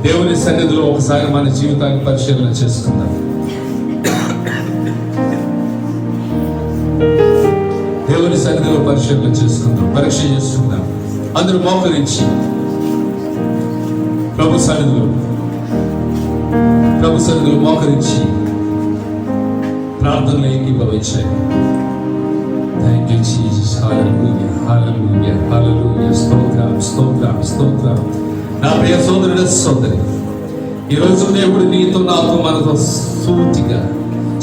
దేవుని సన్నిధిలో ఒకసారి మన జీవితాన్ని పరిశీలన చేసుకుందాం. దేవుని సన్నిధిలో పరిశీలన చేసుకుందాం, పరీక్ష చేసుకుందాం. అందరూ మోకరించి ప్రభు సన్నిధిలో మోకరించి ప్రార్థనలో ఏకీభవించాయి. Thank you Jesus. Hallelujah, hallelujah, hallelujah. స్తోత్రం, స్తోత్రం, స్తోత్రం. నా ప్రియ సోదరుడు సోదరి, ఈరోజు దేవుడు నీతో, నాతో, మనతో సూటిగా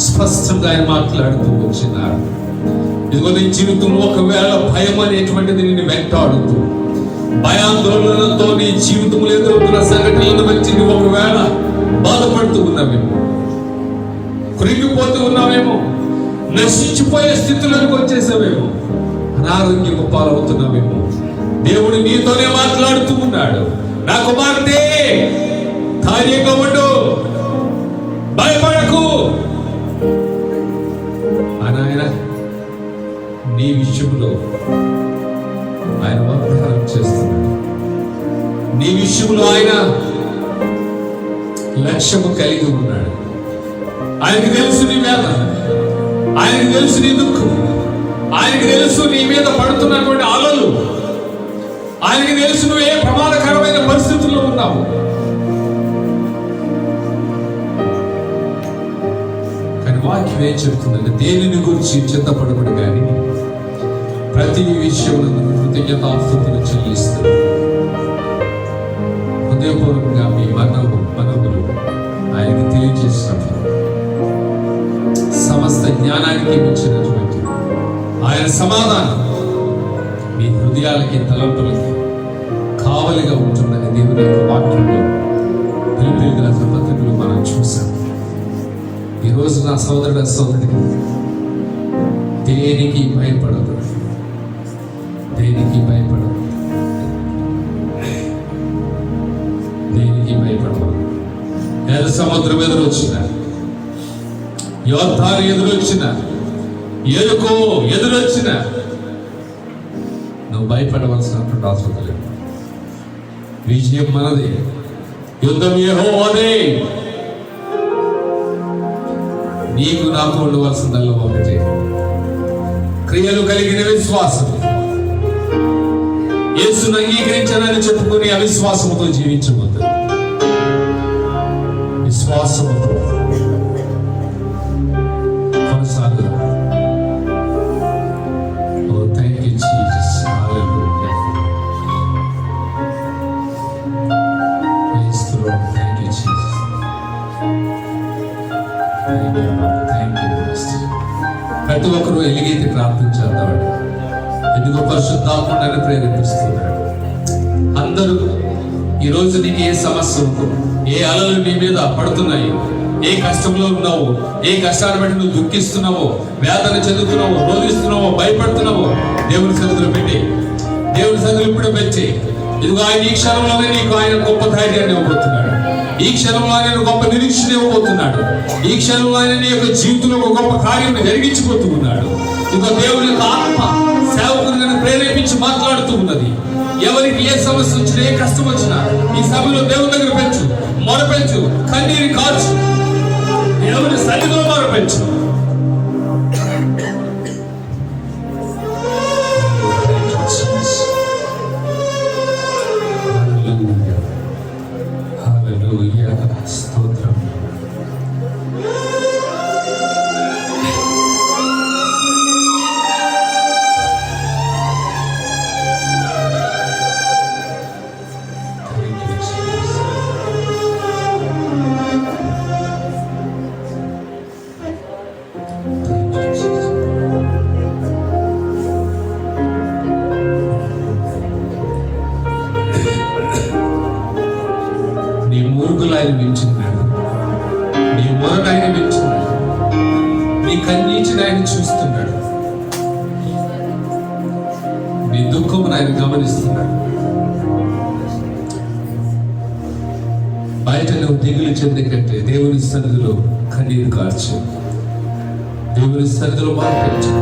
స్పష్టంగా ఆయన మాట్లాడుతూ వచ్చినాడు. ఇదిగో నీ జీవితంలో ఒకవేళ భయం అనేటువంటిది నిన్ను వెంటాడుతూ, భయాందోళనలతో నీ జీవితంలో ఎదురవుతున్న సంఘటనలను బట్టి నువ్వు ఒకవేళ బాధపడుతూ ఉన్నావేమో, కృంగిపోతూ ఉన్నావేమో, నశించిపోయే స్థితిలోకి వచ్చేసావేమో, అనారోగ్యపు పాలవుతున్నావేమో, దేవుడు నీతోనే మాట్లాడుతూ ఉన్నాడు. నా కుమార్తె, ధైర్యంగా ఉండు, భయపడకు. ఆయన నీ విషయంలో ఆయన వాగ్దానం చేస్తున్నాడు. నీ విషయంలో ఆయన లక్ష్యము కలిగి ఉన్నాడు. ఆయనకు తెలుసు నీ వేదన, ఆయనకు తెలుసు నీ దుఃఖం, ఆయనకు తెలుసు నీ మీద పడుతున్నటువంటి అలలు, ఆయనకు తెలుసు నువ్వు ఏ ప్రమాదకరమైన పరిస్థితుల్లో ఉన్నావు. కానీ వాక్యం ఏం చెప్తుందంటే, దేనిని గురించి చింతపడబడు కానీ ప్రతి విషయంలో కృతజ్ఞతాస్తుతులు చెల్లిస్తూ హృదయపూర్వకంగా మీ మనవులు ఆయనకి తెలియజేసినప్పుడు సమస్త జ్ఞానానికి మించినటువంటి ఆయన సమాధానం మీ హృదయాలకి, తలంపులకి కావలిగా ఉంటుందని దేవుని యొక్క వాక్యంలో పిలుపులు గల పత్రికలు మనం చూసాం. ఈరోజు నా సోదరుడి దేనికి భయపడదు, దేనికి భయపడదు, దేనికి భయపడదు. ఎర్ర సముద్రం ఎదురొచ్చిన, యోర్దాను ఎదురొచ్చిన, ఎరుకో ఎదురొచ్చిన నువ్వు భయపడవలసినటువంటి అవసరం లేదు. విజయం మనదే, యుద్ధం యెహోవాదే. నీకు నాకు ఉండవలసిందల్లా ఒకటే, క్రియలు కలిగిన విశ్వాసం. యేసును అంగీకరించానని చెప్పుకుని అవిశ్వాసముతో జీవించవద్దు, విశ్వాసముతో కొనసాగు. ఓ thank you Jesus, hallelujah. Praise the Lord. Thank you Jesus, thank you Lord, thank you master. ప్రతి ఒక్కరూ ఎలుగైతే ప్రార్థన చేద్దామండి. ఎందుకో పరిశుద్ధాత్మని ప్రేరేపిస్తున్నాడు. అందరూ ఈరోజు నీకు ఏ సమస్య ఉందో, ఏ అలలు నీ మీద పడుతున్నాయి, ఏ కష్టంలో ఉన్నావో, ఏ కష్టాన్ని బట్టి నువ్వు దుఃఖిస్తున్నావో, వేదన చెందుతున్నావో, రోధిస్తున్నావో, భయపడుతున్నావో, దేవుని సన్నిధిలో పెట్టి, దేవుని సన్నిధిలో ఇప్పుడు పెట్టి, ఇదిగో ఆయన ఈ క్షణంలోనే నీకు ఆయన గొప్ప ధైర్యాన్ని ఇవ్వబోతున్నాడు. ఈ క్షణంలో ఆయన గొప్ప నిరీక్షణ ఇవ్వబోతున్నాడు. ఈ క్షణంలో ఆయన నీ యొక్క జీవితంలో ఒక గొప్ప కార్యం జరిగించిపోతూ ఉన్నాడు. ఇంకో దేవుని యొక్క ఆత్మ సేవకులను ప్రేరేపించి మాట్లాడుతూ ఉన్నది. ఎవరికి ఏ సమస్య వచ్చినా, ఏ కష్టం వచ్చినా ఈ సభలో దేవుని దగ్గర పెంచు, మొరపెంచు, కన్నీరు కార్చు, దేవుని సన్నిధిలో మొరపెంచు. స్తోత్రం. నీ మూర్ఖులు ఆయన వింటున్నాడు, నీ మొరను ఆయన వింటున్నాడు, నీ కన్నీటిని ఆయన చూస్తున్నాడు, నీ దుఃఖమును ఆయన గమనిస్తున్నాడు. బయట నువ్వు దిగులు చెందే కంటే దేవుని సన్నిధిలో కన్నీరు కార్చు, దేవుని సన్నిధిలో మార్పించు.